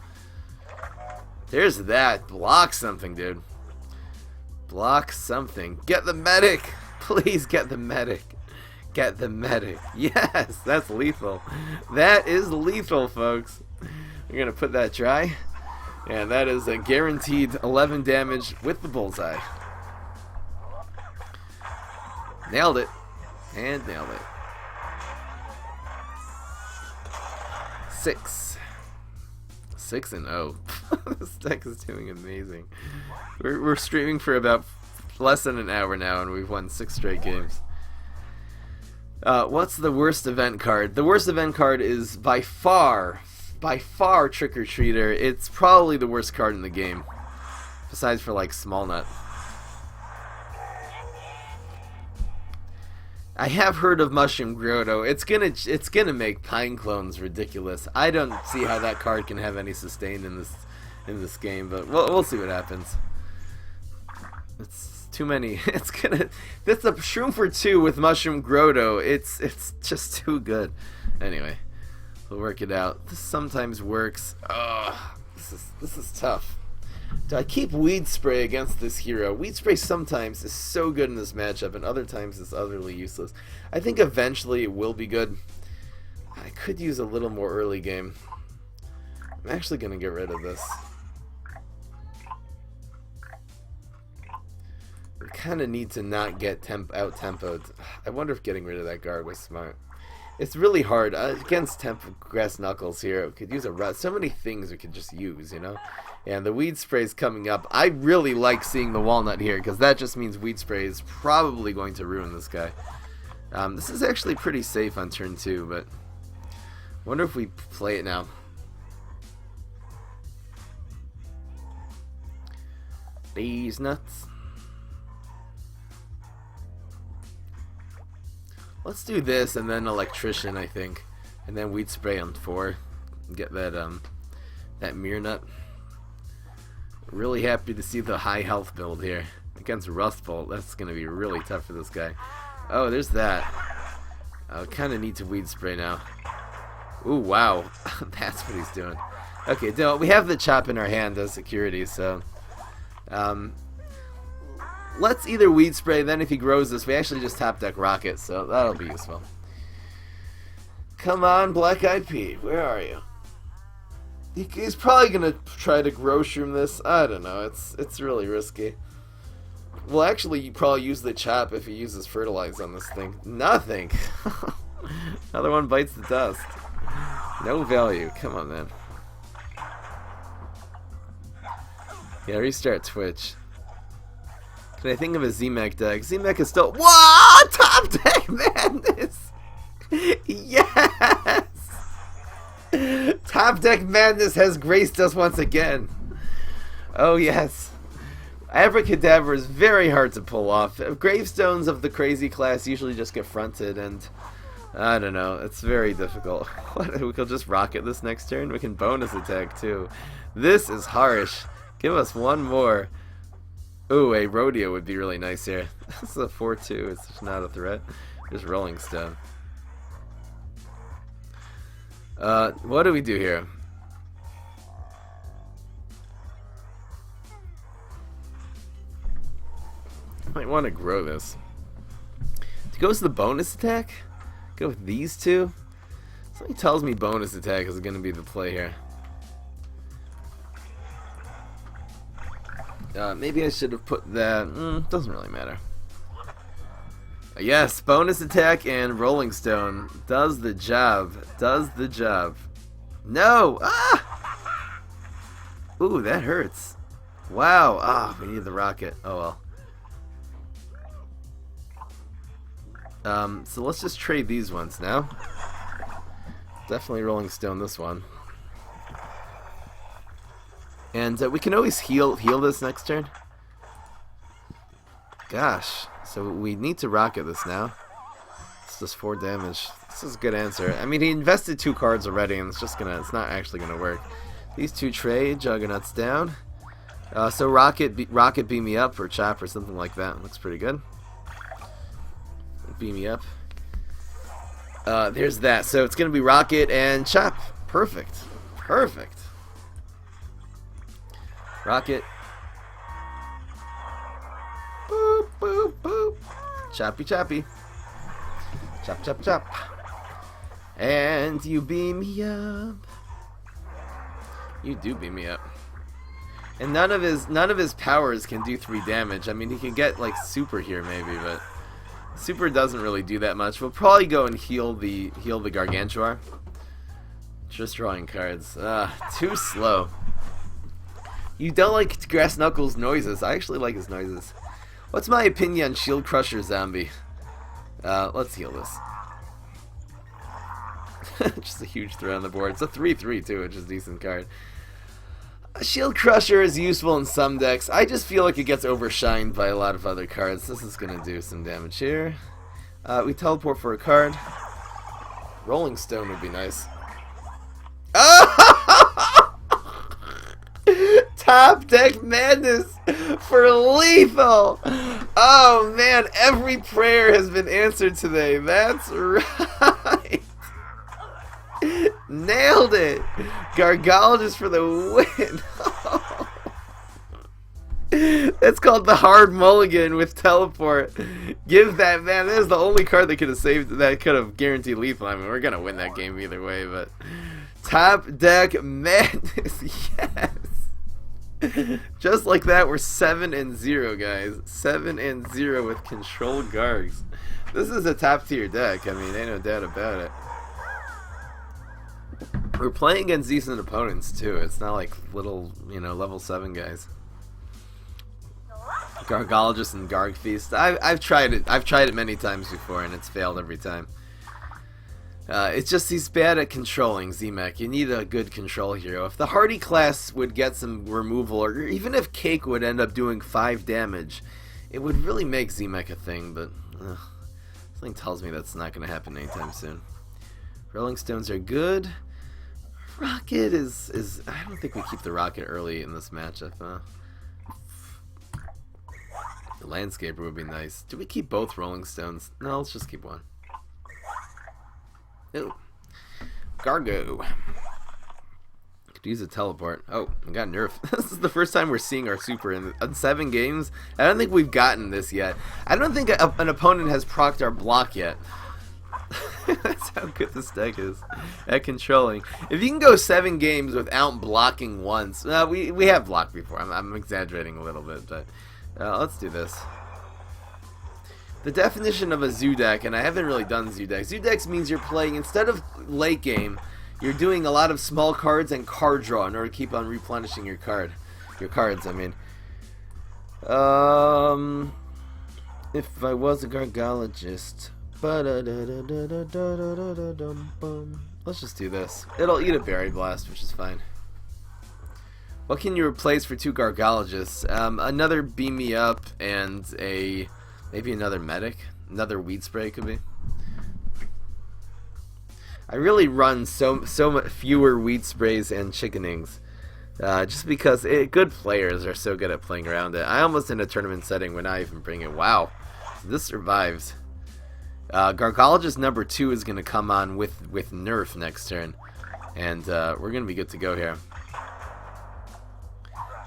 There's that. Block something, dude. Block something. Get the medic! Please get the medic. Get the medic. Yes, that's lethal. That is lethal, folks. We're going to put that dry. And that is a guaranteed 11 damage with the bullseye. Nailed it. And nailed it. 6 and 0. This deck is doing amazing. We're streaming for about less than an hour now, and we've won 6 straight games. What's the worst event card? The worst event card is by far Trick or Treater. It's probably the worst card in the game, besides for like Small Nut. I have heard of Mushroom Grotto. It's gonna make Pine Clones ridiculous. I don't see how that card can have any sustain in this game, but we'll see what happens. It's too many. That's a Shroom for 2 with Mushroom Grotto. It's just too good. Anyway, we'll work it out. This sometimes works. This is tough. Do I keep Weed Spray against this hero? Weed Spray sometimes is so good in this matchup, and other times it's utterly useless. I think eventually it will be good. I could use a little more early game. I'm actually going to get rid of this. We kind of need to not get out-tempoed. I wonder if getting rid of that guard was smart. It's really hard. Against Grass Knuckles here, we could use a rust. So many things we could just use, you know? And the Weed Spray is coming up. I really like seeing the Walnut here, because that just means Weed Spray is probably going to ruin this guy. This is actually pretty safe on turn 2, but I wonder if we play it now. These nuts. Let's do this and then Electrician, I think, and then Weed Spray on 4. Get that Mirror Nut. Really happy to see the high health build here against Rust Bolt. That's gonna be really tough for this guy. Oh, there's that. I kind of need to Weed Spray now. Ooh, wow, that's what he's doing. Okay, we have the Chop in our hand as security, so let's either Weed Spray, then if he grows this, we actually just top deck Rocket, so that'll be useful. Come on, Black Eyed Pea, where are you? He's probably gonna try to grow shroom this. I don't know, it's really risky. Well, actually, you probably use the Chop if he uses Fertilize on this thing. Nothing! Another one bites the dust. No value, come on, man. Yeah, restart Twitch. Can I think of a Z-Mech deck? Z-Mech is still... Whoa! Top Deck Madness! Yes! Top Deck Madness has graced us once again. Oh, yes. Abracadabra is very hard to pull off. Gravestones of the crazy class usually just get fronted, and... I don't know. It's very difficult. What? We could just Rocket this next turn? We can bonus attack, too. This is harsh. Give us one more. Ooh, a Rodeo would be really nice here. This is a 4-2. It's just not a threat. Just Rolling Stone. What do we do here? Might want to grow this. To go with the bonus attack? Go with these two? Something tells me bonus attack is going to be the play here. Maybe I should have put that. Doesn't really matter. Yes, bonus attack and Rolling Stone does the job. Does the job. No! Ah! Ooh, that hurts. Wow. Ah, we need the rocket. Oh well. So let's just trade these ones now. Definitely Rolling Stone this one. And we can always heal this next turn. Gosh. So we need to rocket this now. It's just 4 damage. This is a good answer. I mean, he invested 2 cards already, and it's not actually gonna work. These 2 trade. Juggernaut's down. So rocket beam me up or chop or something like that. Looks pretty good. Beam me up. There's that. So it's gonna be rocket and chop. Perfect. Perfect. Rocket. Boop boop boop. Choppy choppy. Chop chop chop. And you beam me up. You do beam me up. And none of his powers can do 3 damage. I mean, he can get like super here maybe, but super doesn't really do that much. We'll probably go and heal the Gargantuar. Just drawing cards. Too slow. You don't like Grass Knuckles' noises. I actually like his noises. What's my opinion on Shield Crusher Zombie? Let's heal this. Just a huge threat on the board. It's a 3/3 too, which is a decent card. Shield Crusher is useful in some decks. I just feel like it gets overshined by a lot of other cards. This is going to do some damage here. We teleport for a card. Rolling Stone would be nice. Top deck madness for lethal. Oh man, every prayer has been answered today. That's right. Nailed it. Gargologist for the win. That's called the hard mulligan with teleport. Give that, man. That is the only card that could have saved, that could have guaranteed lethal. I mean, we're gonna win that game either way, but top deck madness. Yes. Just like that, we're 7-0, guys. 7-0 with control Gargs. This is a top tier deck. I mean, ain't no doubt about it. We're playing against decent opponents too. It's not like little, level 7 guys. Gargologist and Garg Feast. I've tried it. I've tried it many times before, and it's failed every time. It's just he's bad at controlling Z-Mech. You need a good control hero. If the Hardy class would get some removal, or even if Cake would end up doing 5 damage, it would really make Z-Mech a thing, but something tells me that's not going to happen anytime soon. Rolling Stones are good. Rocket is I don't think we keep the Rocket early in this matchup. The Landscaper would be nice. Do we keep both Rolling Stones? No, let's just keep one. Ooh. Gargo. Could use a teleport. Oh, we got nerfed. This is the first time we're seeing our super in 7 games. I don't think we've gotten this yet. I don't think an opponent has procced our block yet. That's how good this deck is at controlling. If you can go 7 games without blocking once, we have blocked before. I'm exaggerating a little bit, but let's do this. The definition of a zoo deck, and I haven't really done zoo decks. Zoo decks means you're playing, instead of late game, you're doing a lot of small cards and card draw in order to keep on replenishing your cards. I mean, if I was a Gargologist. Let's just do this. It'll eat a Berry Blast, which is fine. What can you replace for 2 Gargologists? Another Beam Me Up and maybe another Medic. Another Weed Spray could be. I really run so much fewer Weed Sprays and Chickenings. Just because good players are so good at playing around it. I almost in a tournament setting when I even bring it. Wow. This survives. Gargologist number 2 is going to come on with Nerf next turn, and we're going to be good to go here.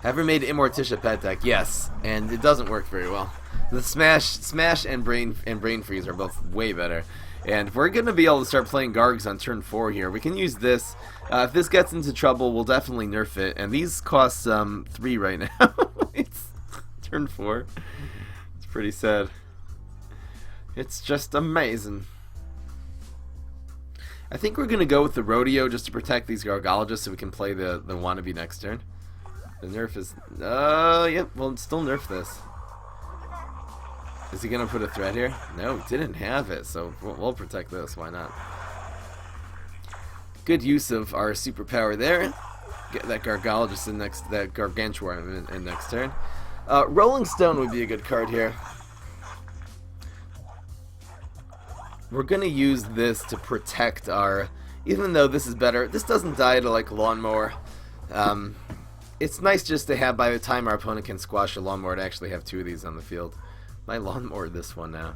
Ever made Immorticia pet deck? Yes, and it doesn't work very well. The Smash and Brain Freeze are both way better, and we're going to be able to start playing Gargs on turn 4 here. We can use this. If this gets into trouble, we'll definitely nerf it, and these cost 3 right now. It's turn 4. It's pretty sad. It's just amazing. I think we're going to go with the Rodeo just to protect these Gargologists so we can play the Wannabe next turn. The nerf is... yep, we'll still nerf this. Is he going to put a threat here? No, he didn't have it, so we'll protect this. Why not? Good use of our superpower there. Get that Gargologist in next... That Gargantuar in next turn. Rolling Stone would be a good card here. We're going to use this to protect our... Even though this is better, this doesn't die to, like, Lawnmower. It's nice just to have, by the time our opponent can squash a Lawnmower, to actually have 2 of these on the field. My Lawnmower this one now.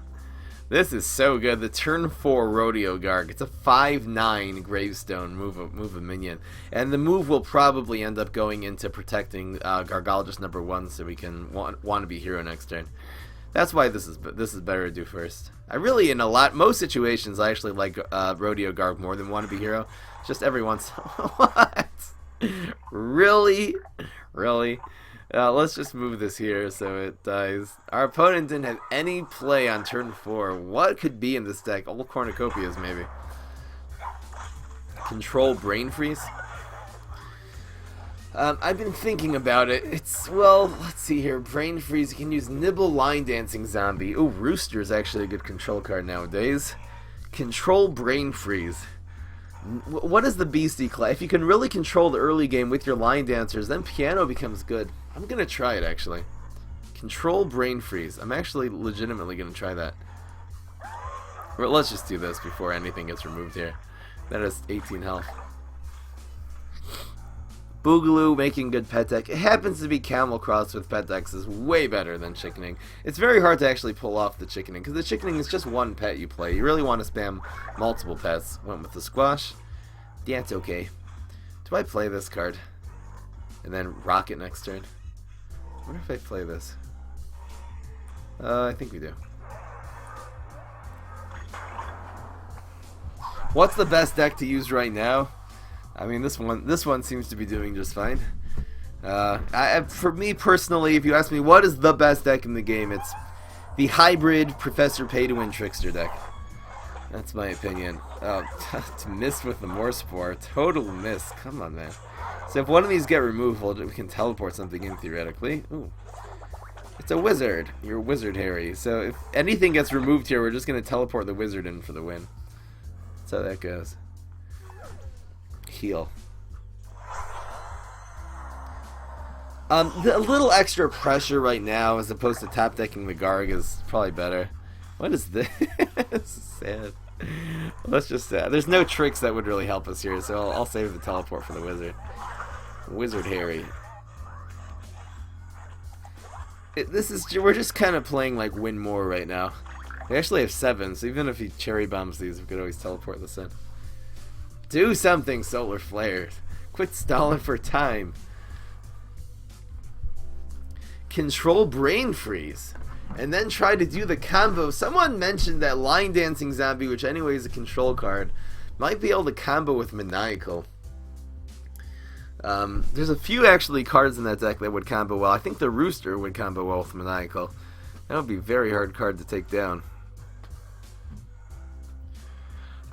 This is so good. The turn 4 Rodeo Garg. It's a 5/9 Gravestone. Move a minion. And the move will probably end up going into protecting Gargologist number 1 so we can Wannabe Hero next turn. That's why this is better to do first. I really, in most situations, I actually like Rodeo Garg more than Wannabe Hero. Just every once... What? Really? Really? Let's just move this here so it dies. Our opponent didn't have any play on turn 4. What could be in this deck? Old Cornucopias, maybe. Control Brain Freeze? I've been thinking about it. It's, well, let's see here. Brain Freeze, you can use Nibble Line Dancing Zombie. Ooh, Rooster is actually a good control card nowadays. Control Brain Freeze. What is the beastie class? If you can really control the early game with your line dancers, then piano becomes good. I'm going to try it, actually. Control Brain Freeze. I'm actually legitimately going to try that. Well, let's just do this before anything gets removed here. That is 18 health. Boogaloo making good pet deck. It happens to be Camel Cross with pet decks is way better than Chickening. It's very hard to actually pull off the Chickening because the Chickening is just one pet you play. You really want to spam multiple pets. Went with the Squash. Yeah, it's okay. Do I play this card? And then Rocket next turn? I wonder if I play this. I think we do. What's the best deck to use right now? I mean, this one seems to be doing just fine. For me personally, if you ask me what is the best deck in the game, it's the hybrid Professor Pay-to-Win Trickster deck. That's my opinion. To miss with the Morspore. Total miss. Come on, man. So if one of these get removed, we can teleport something in theoretically. Ooh. It's a wizard. You're a wizard, Harry. So if anything gets removed here, we're just going to teleport the wizard in for the win. That's how that goes. Heal. A little extra pressure right now as opposed to tap decking the Garg is probably better. What is this? This is sad. Let's just there's no tricks that would really help us here, so I'll save the teleport for the wizard. Wizard Harry. We're just kind of playing like win more right now. We actually have 7, so even if he cherry bombs these, we could always teleport this in. Do something, Solar Flares. Quit stalling for time. Control Brain Freeze. And then try to do the combo. Someone mentioned that Line Dancing Zombie, which anyway is a control card, might be able to combo with Maniacal. There's a few actually cards in that deck that would combo well. I think the Rooster would combo well with Maniacal. That would be a very hard card to take down.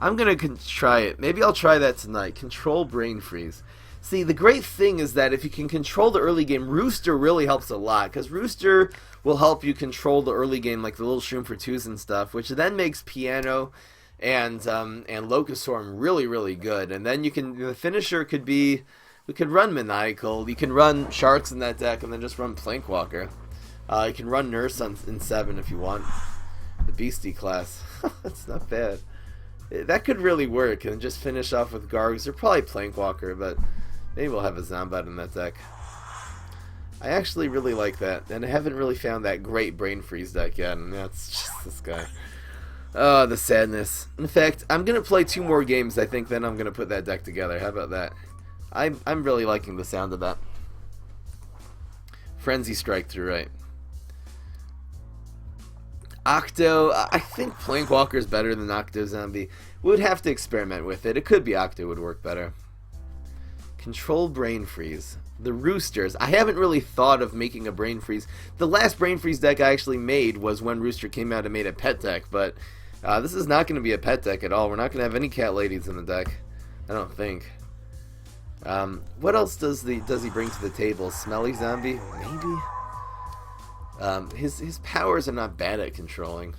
I'm going to try it. Maybe I'll try that tonight. Control Brain Freeze. See, the great thing is that if you can control the early game, Rooster really helps a lot. Because Rooster will help you control the early game, like the little Shroom for 2s and stuff. Which then makes Piano and Locust Swarm really, really good. And then you can, the finisher could be, we could run Maniacal. You can run Sharks in that deck and then just run Plankwalker. You can run Nurse in 7 if you want. The Beastie class. That's not bad. That could really work, and just finish off with Gargs, or probably Plankwalker, but maybe we'll have a Zombat in that deck. I actually really like that, and I haven't really found that great Brain Freeze deck yet, and that's just this guy. Oh, the sadness. In fact, I'm going to play 2 more games, I think, then I'm going to put that deck together. How about that? I'm really liking the sound of that. Frenzy Strike through right. Octo, I think Plankwalker is better than Octo Zombie. We would have to experiment with it. It could be Octo would work better. Control Brain Freeze. The Roosters. I haven't really thought of making a Brain Freeze. The last Brain Freeze deck I actually made was when Rooster came out and made a pet deck, but This is not going to be a pet deck at all. We're not going to have any cat ladies in the deck. I don't think. What else does he bring to the table? Smelly zombie? Maybe? His powers are not bad at controlling.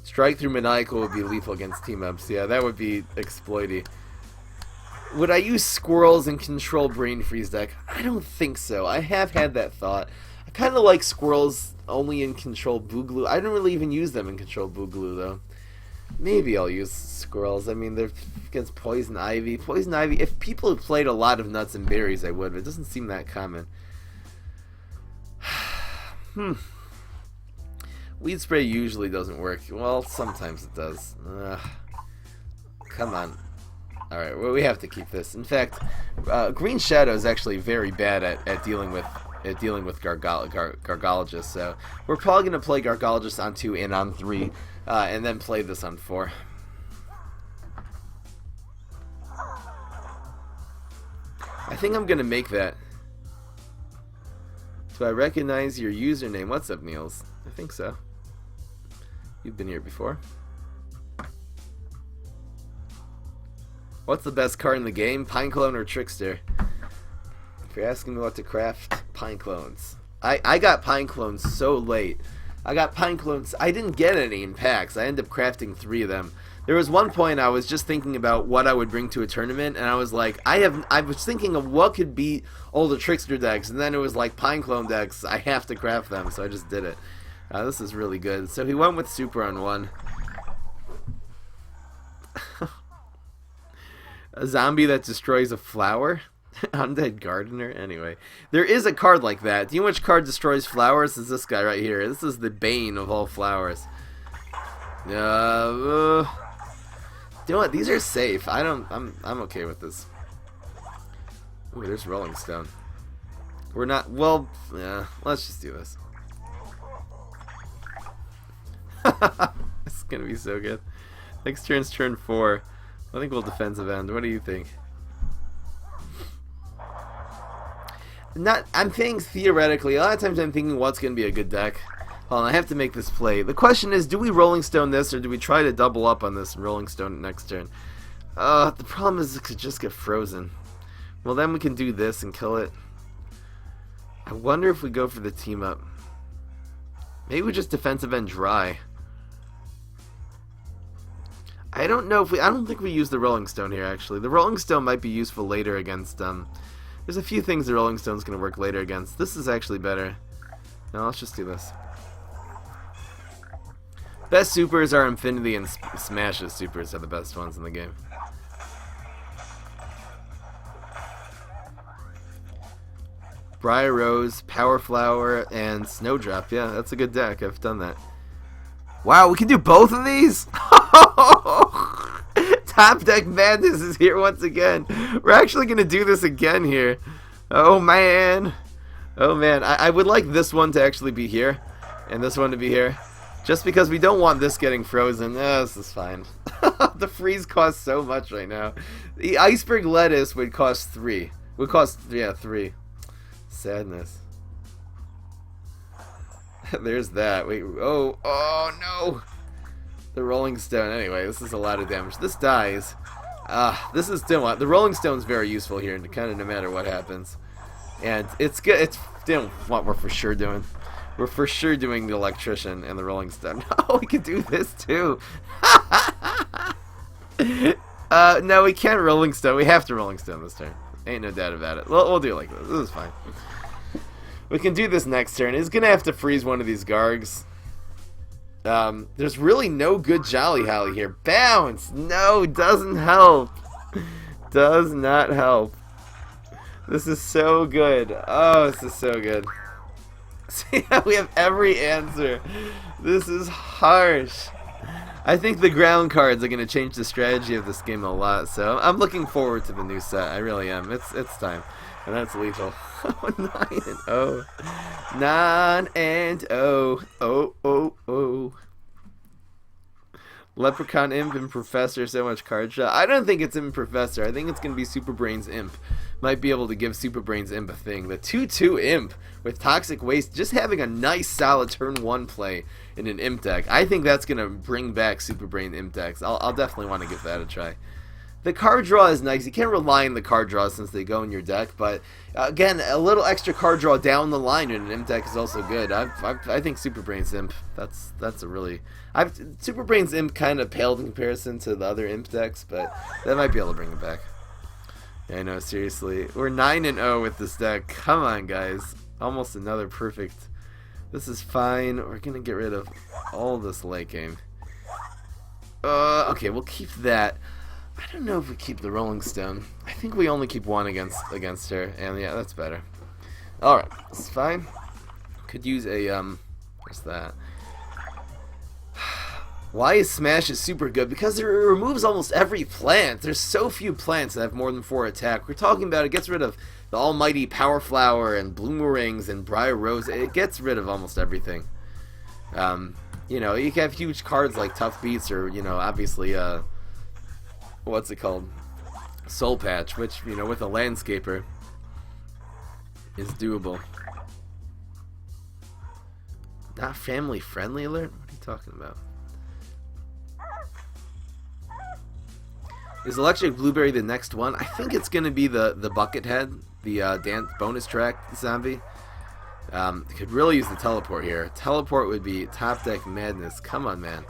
Strike through Maniacal would be lethal against team-ups. Yeah, that would be exploity. Would I use squirrels in control Brain Freeze deck? I don't think so. I have had that thought. I kind of like squirrels only in control Boogaloo. I don't really even use them in control Boogaloo, though. Maybe I'll use squirrels. I mean, they're against Poison Ivy. Poison Ivy, if people have played a lot of nuts and berries, I would, but it doesn't seem that common. Weed Spray usually doesn't work. Well, sometimes it does. Come on. Alright, well, we have to keep this. In fact, Green Shadow is actually very bad at dealing with Gargologists, so we're probably going to play Gargologist on 2 and on 3, and then play this on 4. I think I'm going to make that. Do I recognize your username? What's up, Niels? I think so. You've been here before. What's the best card in the game? Pine Clone or Trickster? If you're asking me what to craft, Pine Clones. I got Pine Clones so late. I got Pine Clones. I didn't get any in packs. I ended up crafting 3 of them. There was one point I was just thinking about what I would bring to a tournament, and I was like, I was thinking of what could beat all the Trickster decks, and then it was like Pine Clone decks. I have to craft them, so I just did it. This is really good. So he went with Super on 1. A zombie that destroys a flower? Undead Gardener? Anyway. There is a card like that. Do you know which card destroys flowers? Is this guy right here. This is the bane of all flowers. You know what? These are safe. I'm okay with this. Ooh, there's Rolling Stone. We're not... Well, yeah. Let's just do this. This is gonna be so good. Next turn's turn 4. I think we'll defensive end. What do you think? I'm thinking theoretically. A lot of times I'm thinking what's going to be a good deck. Hold on, I have to make this play. The question is, do we Rolling Stone this, or do we try to double up on this and Rolling Stone it next turn? The problem is it could just get frozen. Well, then we can do this and kill it. I wonder if we go for the team up. Maybe we just defensive end dry. I don't know if I don't think we use the Rolling Stone here, actually. The Rolling Stone might be useful later against, there's a few things the Rolling Stone's going to work later against. This is actually better. No, let's just do this. Best supers are Infinity and Smash's supers are the best ones in the game. Briar Rose, Power Flower, and Snowdrop. Yeah, that's a good deck. I've done that. Wow, we can do both of these? Top Deck Madness is here once again. We're actually going to do this again here. Oh, man. Oh, man. I would like this one to actually be here, and this one to be here. Just because we don't want this getting frozen. This is fine. The freeze costs so much right now. The Iceberg Lettuce would cost 3. Would cost, yeah, 3. Sadness. There's that. Wait. Oh no. The Rolling Stone. Anyway, this is a lot of damage. This dies. This is still the Rolling Stone's very useful here, kind of no matter what happens. And it's good. It's what we're for sure doing. We're for sure doing the Electrician and the Rolling Stone. Oh, we can do this too. No, we can't Rolling Stone. We have to Rolling Stone this turn. Ain't no doubt about it. We'll do it like this. This is fine. We can do this next turn. He's gonna have to freeze one of these Gargs. There's really no good Jolly Holly here. Bounce! No, doesn't help. Does not help. This is so good. Oh, this is so good. See how we have every answer. This is harsh. I think the ground cards are going to change the strategy of this game a lot, so I'm looking forward to the new set. I really am. It's time. And that's lethal. 9-0. 9-0. Oh. Leprechaun Imp and Professor, so much card shot. I don't think it's Imp Professor. I think it's going to be Super Brains Imp. might be able to give Super Brains Imp a thing. The 2/2 Imp with Toxic Waste, just having a nice solid turn 1 play in an Imp deck. I think that's going to bring back Super Brain Imp decks. I'll definitely want to give that a try. The card draw is nice. You can't rely on the card draw since they go in your deck, but again, a little extra card draw down the line in an Imp deck is also good. I think Super Brains Imp, that's a really... Super Brains Imp kind of paled in comparison to the other Imp decks, but that might be able to bring it back. Yeah, I know, seriously. We're 9-0 with this deck. Come on, guys. Almost another perfect. This is fine. We're going to get rid of all this late game. Okay, we'll keep that. I don't know if we keep the Rolling Stone. I think we only keep one against her, and yeah, that's better. Alright, this is fine. Could use a, what's that? Why is Smash is super good? Because it removes almost every plant. There's so few plants that have more than 4 attack. We're talking about it gets rid of the almighty Power Flower and Bloomerangs and Briar Rose. It gets rid of almost everything. You know, you can have huge cards like Tough Beats or, you know, obviously, what's it called? Soul Patch, which, you know, with a Landscaper is doable. Not family friendly alert? What are you talking about? Is Electric Blueberry the next one? I think it's going to be the Buckethead, the dance bonus track zombie. Could really use the teleport here. Teleport would be top deck madness. Come on, man.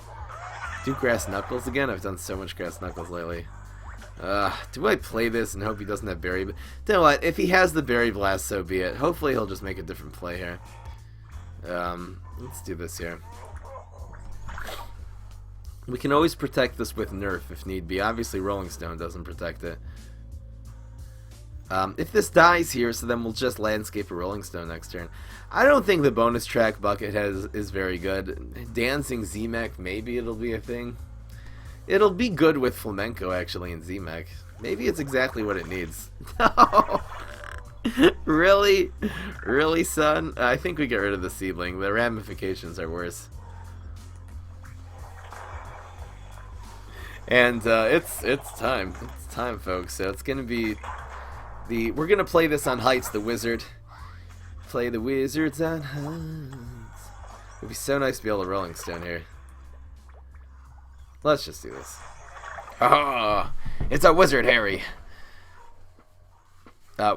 Do Grass Knuckles again? I've done so much Grass Knuckles lately. Do I play this and hope he doesn't have Berry? You know what? If he has the Berry Blast, so be it. Hopefully he'll just make a different play here. Let's do this here. We can always protect this with Nerf if need be. Obviously Rolling Stone doesn't protect it. If this dies here, so then we'll just Landscape a Rolling Stone next turn. I don't think the bonus track Buckethead is very good. Dancing Z-Mech, maybe it'll be a thing. It'll be good with Flamenco, actually, in Z-Mech. Maybe it's exactly what it needs. No! Really? Really, son? I think we get rid of the Seedling. The ramifications are worse. And it's time. It's time, folks. So it's gonna be we're gonna play this on Heights, the Wizard. Play the Wizards on Heights. It'd be so nice to be able to Rolling Stone here. Let's just do this. Oh, it's a Wizard, Harry.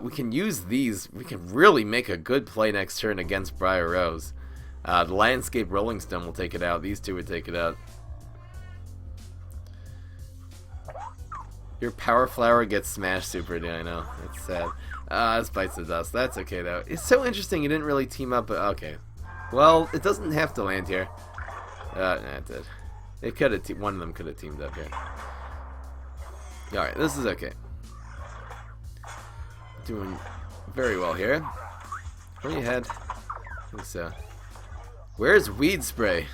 We can use these. We can really make a good play next turn against Briar Rose. The Landscape Rolling Stone will take it out. These two would take it out. Your Power Flower gets smashed super. Yeah, I know. It's sad. This bites the dust. That's okay, though. It's so interesting you didn't really team up, but okay. Well, it doesn't have to land here. Nah, it did. It could have. One of them could have teamed up here. Alright, this is okay. Doing very well here. Are you ahead? I think so. Where's Weed Spray?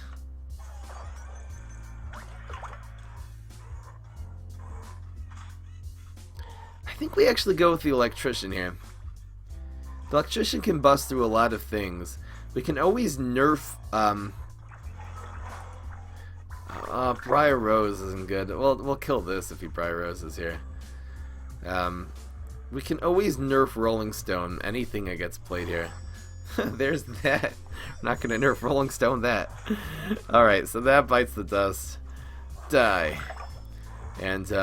I think we actually go with the Electrician here. The Electrician can bust through a lot of things. We can always nerf. Briar Rose isn't good. Well, we'll kill this if he Briar Rose is here. We can always nerf Rolling Stone. Anything that gets played here. There's that. We're not gonna nerf Rolling Stone that. Alright, so that bites the dust. Die. And,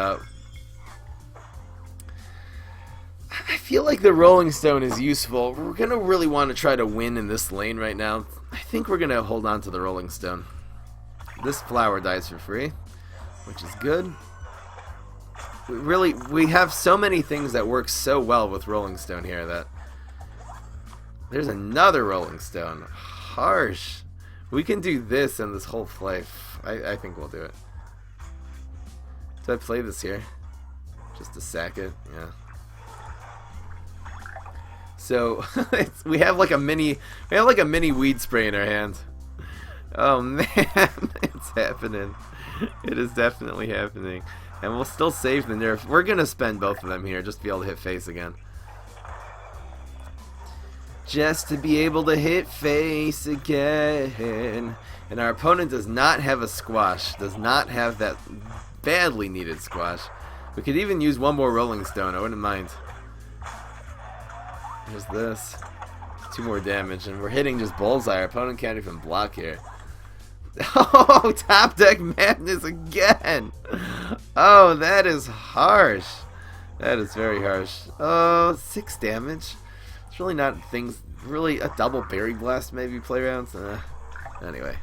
I feel like the Rolling Stone is useful. We're going to really want to try to win in this lane right now. I think we're going to hold on to the Rolling Stone. This flower dies for free, which is good. We have so many things that work so well with Rolling Stone here that... There's another Rolling Stone. Harsh. We can do this and this whole play. I think we'll do it. Do I play this here? Just to sack it? Yeah. So we have like a mini Weed Spray in our hand. Oh man, it's happening. It is definitely happening. And we'll still save the nerf. We're gonna spend both of them here just to be able to hit face again. Just to be able to hit face again. And our opponent does not have a squash. Does not have that badly needed squash. We could even use one more Rolling Stone. I wouldn't mind. There's this. 2 more damage, and we're hitting just bullseye. Our opponent can't even block here. Oh, top deck madness again. Oh, that is harsh. That is very harsh. Oh, 6 damage. It's really not things. Really, a double berry blast maybe play rounds. Anyway.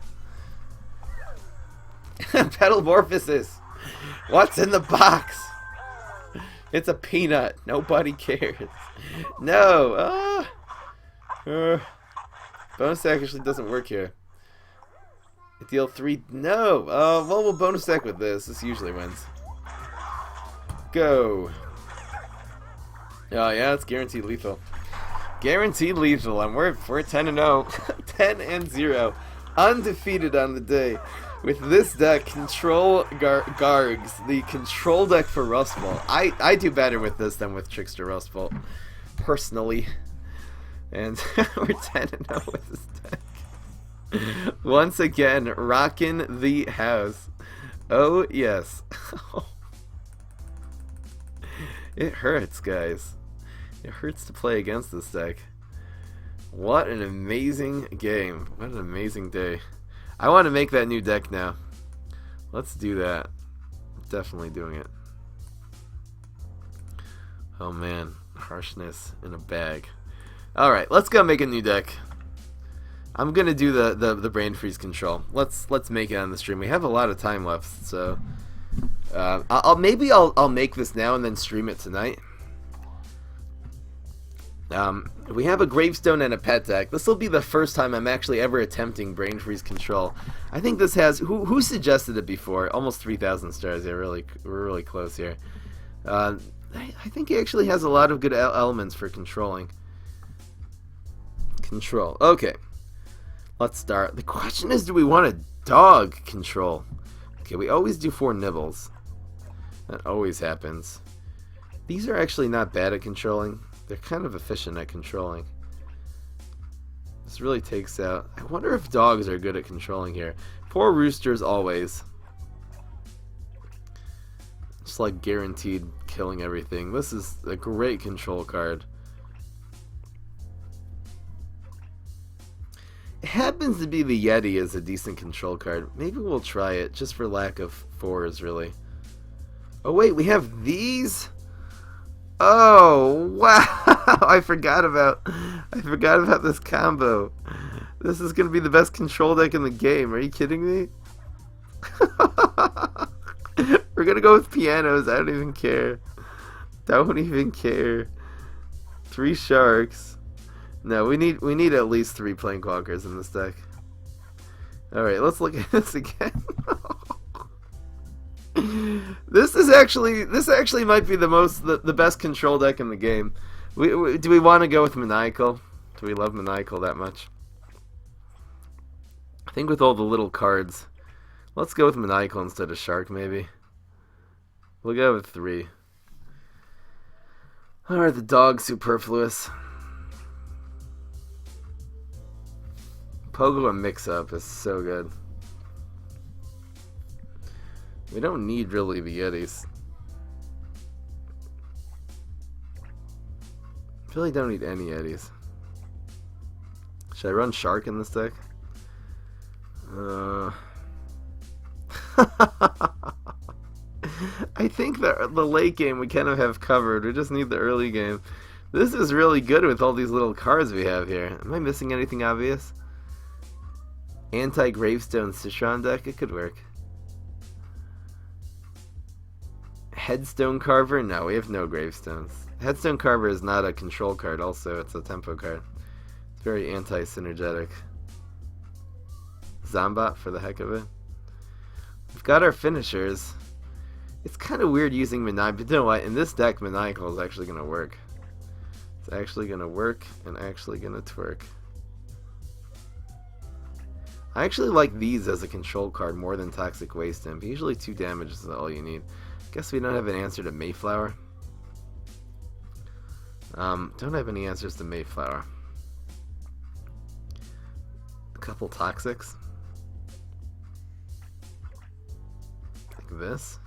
Petalmorphosis. What's in the box? It's a peanut. Nobody cares. No. Bonus stack actually doesn't work here. Deal 3. No. Well, we'll bonus stack with this. This usually wins. Go. Oh yeah, it's guaranteed lethal. Guaranteed lethal. And we're 10-0, 10-0, undefeated on the day. With this deck, Control Gargs, the control deck for Rustbolt. I do better with this than with Trickster Rustbolt, personally. And we're 10-0 with this deck. Once again, rocking the house. Oh, yes. It hurts, guys. It hurts to play against this deck. What an amazing game. What an amazing day. I want to make that new deck now. Let's do that. Definitely doing it. Oh man, harshness in a bag. Alright, let's go make a new deck. I'm gonna do the brain freeze control. Let's make it on the stream. We have a lot of time left, so I'll make this now and then stream it tonight. We have a gravestone and a pet deck. This will be the first time I'm actually ever attempting brain freeze control. I think this has who suggested it before? Almost 3,000 stars. Yeah, we're really close here. I think it actually has a lot of good elements for controlling. Control. Okay. Let's start. The question is, do we want a dog control? Okay, we always do 4 nibbles. That always happens. These are actually not bad at controlling. They're kind of efficient at controlling. This really takes out... I wonder if dogs are good at controlling here. 4 roosters always. Just like guaranteed killing everything. This is a great control card. It happens to be the Yeti is a decent control card. Maybe we'll try it just for lack of 4s, really. Oh wait, we have these? Oh wow! I forgot about this combo. This is gonna be the best control deck in the game. Are you kidding me? We're gonna go with pianos. I don't even care. Don't even care. 3 sharks. No, we need at least 3 planeswalkers in this deck. All right, let's look at this again. This actually might be the best control deck in the game. Do we want to go with Maniacal? Do we love Maniacal that much? I think with all the little cards, let's go with Maniacal instead of Shark, maybe. We'll go with 3. Alright, the dog superfluous. Pogo and Mix-Up is so good. We don't need really the Yetis. Really don't need any Yetis. Should I run Shark in this deck? I think the late game we kind of have covered. We just need the early game. This is really good with all these little cards we have here. Am I missing anything obvious? Anti-Gravestone Citron deck? It could work. Headstone Carver? No, we have no gravestones. Headstone Carver is not a control card also, it's a tempo card. It's very anti-synergetic. Zombat for the heck of it. We've got our finishers. It's kind of weird using Maniacal, but you know what? In this deck, Maniacal is actually going to work. It's actually going to work and actually going to twerk. I actually like these as a control card more than Toxic Waste Imp. Usually 2 damage is all you need. Guess we don't have an answer to Mayflower. Don't have any answers to Mayflower. A couple Toxics. Like this.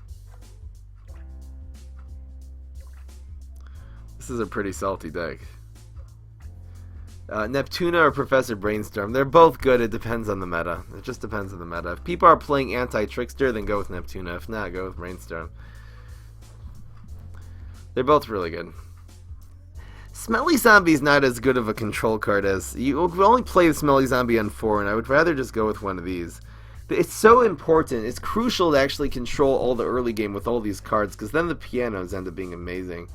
This is a pretty salty deck. Neptuna or Professor Brainstorm. They're both good. It depends on the meta. It just depends on the meta. If people are playing Anti-Trickster, then go with Neptuna. If not, go with Brainstorm. They're both really good. Smelly Zombie's not as good of a control card as... You only play the Smelly Zombie on 4, and I would rather just go with one of these. It's so important. It's crucial to actually control all the early game with all these cards, because then the pianos end up being amazing.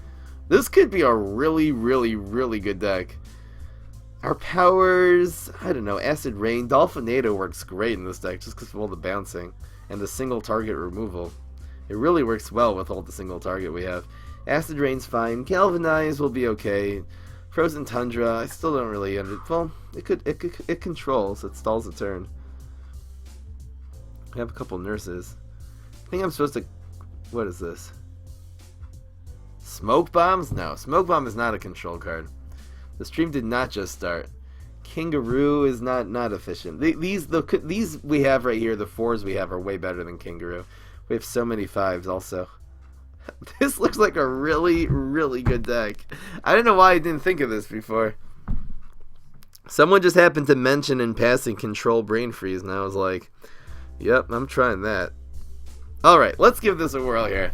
This could be a really, really, really good deck. Our powers... I don't know. Acid Rain. Dolphinado works great in this deck, just because of all the bouncing and the single target removal. It really works well with all the single target we have. Acid Rain's fine. Galvanize will be okay. Frozen Tundra, I still don't really well, it controls. It stalls a turn. I have a couple nurses. I think I'm supposed to... What is this? Smoke Bombs? No, Smoke Bomb is not a control card. The stream did not just start. Kangaroo is not efficient. These we have right here, the 4s we have, are way better than Kangaroo. We have so many 5s also. This looks like a really, really good deck. I don't know why I didn't think of this before. Someone just happened to mention in passing Control Brain Freeze, and I was like, yep, I'm trying that. Alright, let's give this a whirl here.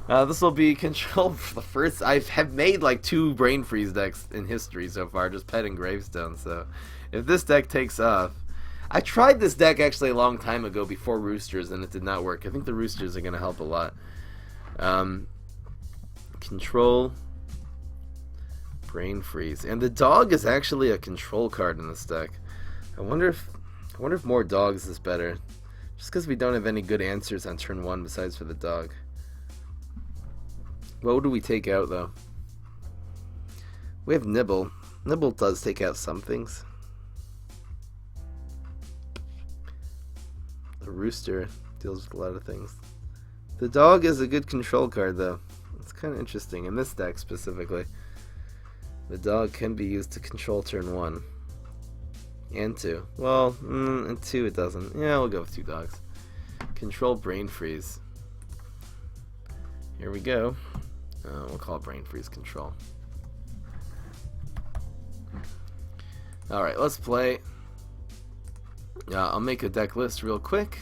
This will be Control for the first... I have made like 2 Brain Freeze decks in history so far, just Pet and Gravestone, so if this deck takes off... I tried this deck actually a long time ago before Roosters, and it did not work. I think the Roosters are going to help a lot. Control Brain Freeze, and the dog is actually a control card in this deck. I wonder if more dogs is better, just because we don't have any good answers on turn 1 besides for the dog. What do we take out though? We have Nibble. Nibble does take out some things. The Rooster deals with a lot of things. The dog is a good control card, though. It's kind of interesting, in this deck specifically. The dog can be used to control turn 1. And 2. Well, and 2 it doesn't. Yeah, we'll go with 2 dogs. Control Brain Freeze. Here we go. We'll call it Brain Freeze Control. Alright, let's play. I'll make a deck list real quick.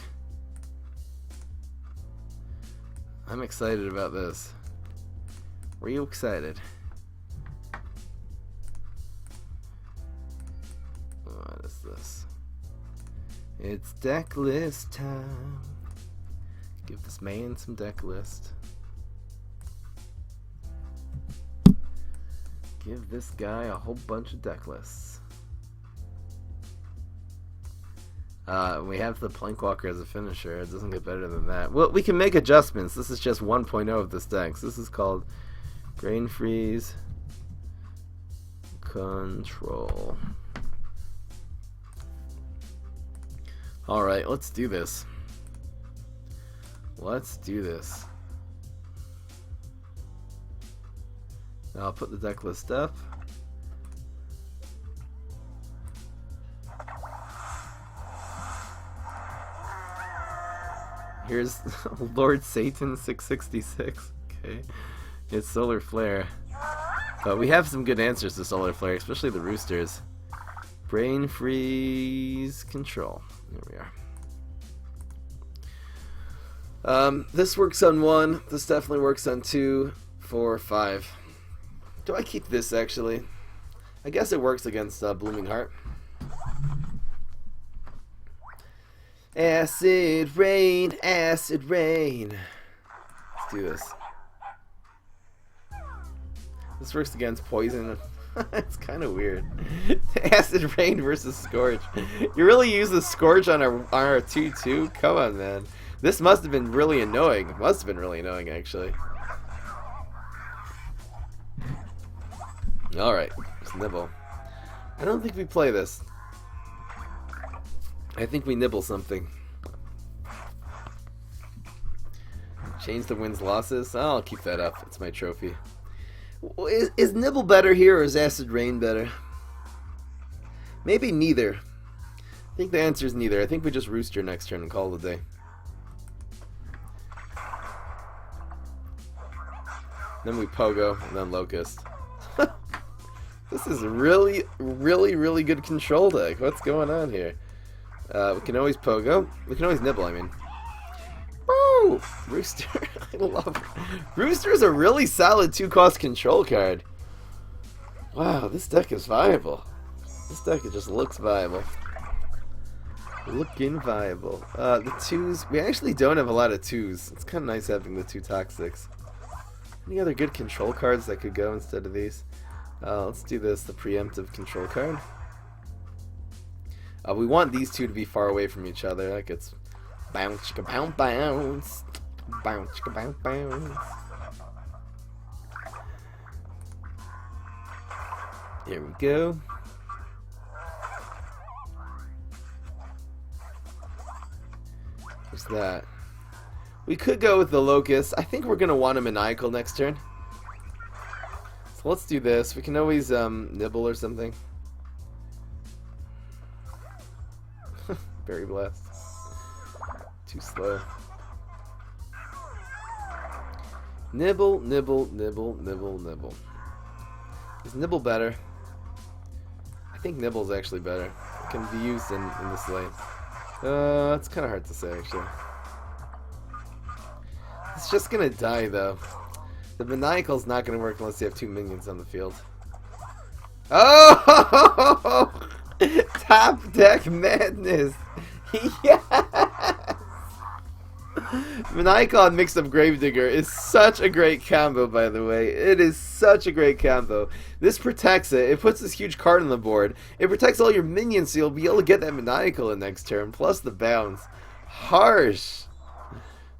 I'm excited about this. Were you excited? What is this? It's deck list time. Give this man some deck list. Give this guy a whole bunch of deck lists. We have the Plankwalker as a finisher. It doesn't get better than that. Well, we can make adjustments. This is just 1.0 of this deck. So this is called Brain Freeze Control. Alright, let's do this. Let's do this. Now I'll put the deck list up. Here's Lord Satan 666. Okay. It's Solar Flare. But we have some good answers to Solar Flare, especially the Roosters. Brain Freeze Control. There we are. This works on 1. This definitely works on 2, 4, 5. Do I keep this actually? I guess it works against Blooming Heart. Acid Rain, Acid Rain. Let's do this. This works against Poison. It's kind of weird. Acid Rain versus Scorch. You really use the Scorch on our 2-2? Come on, man. This must have been really annoying. It must have been really annoying, actually. Alright, let's nibble. I don't think we play this. I think we nibble something. Change the wins losses. I'll keep that up. It's my trophy. Is nibble better here, or is Acid Rain better? Maybe neither. I think the answer is neither. I think we just Rooster next turn and call it a day. Then we Pogo, and then Locust. This is a really, really, really good control deck. What's going on here? We can always pogo. We can always nibble, I mean. Woo! Rooster. I love it. Rooster is a really solid 2-cost control card. Wow, this deck is viable. This deck just looks viable. Looking viable. The 2s. We actually don't have a lot of 2s. It's kind of nice having the 2 Toxics. Any other good control cards that could go instead of these? Let's do this, the preemptive control card. We want these two to be far away from each other. Like it's bounce, chicka, bounce, bounce, bounce, chicka, bounce, bounce. Here we go. What's that? We could go with the Locust. I think we're gonna want a Maniacal next turn. So let's do this. We can always nibble or something. Berry Blast. Too slow. Nibble, nibble, nibble, nibble, nibble. Is nibble better? I think nibble's actually better. It can be used in this lane. It's kind of hard to say, actually. It's just gonna die, though. The Maniacal's not gonna work unless you have 2 minions on the field. Oh! Top deck madness! Yes! Maniacal on Mixed Up Gravedigger is such a great combo, by the way. It is such a great combo. This protects it. It puts this huge card on the board. It protects all your minions, so you'll be able to get that Maniacal in next turn, plus the bounce. Harsh!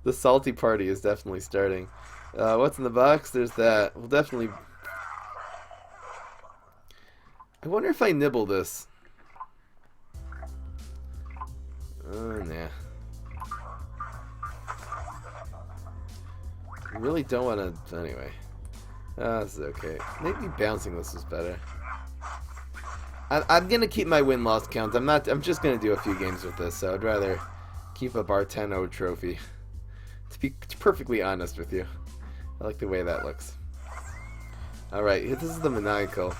The salty party is definitely starting. What's in the box? There's that. We'll definitely... I wonder if I nibble this. Nah. I really don't want to... Anyway. This is okay. Maybe bouncing this is better. I'm gonna keep my win-loss count. I'm just gonna do a few games with this, so I'd rather keep up our 10-0 trophy. To be perfectly honest with you. I like the way that looks. Alright, this is the Maniacal.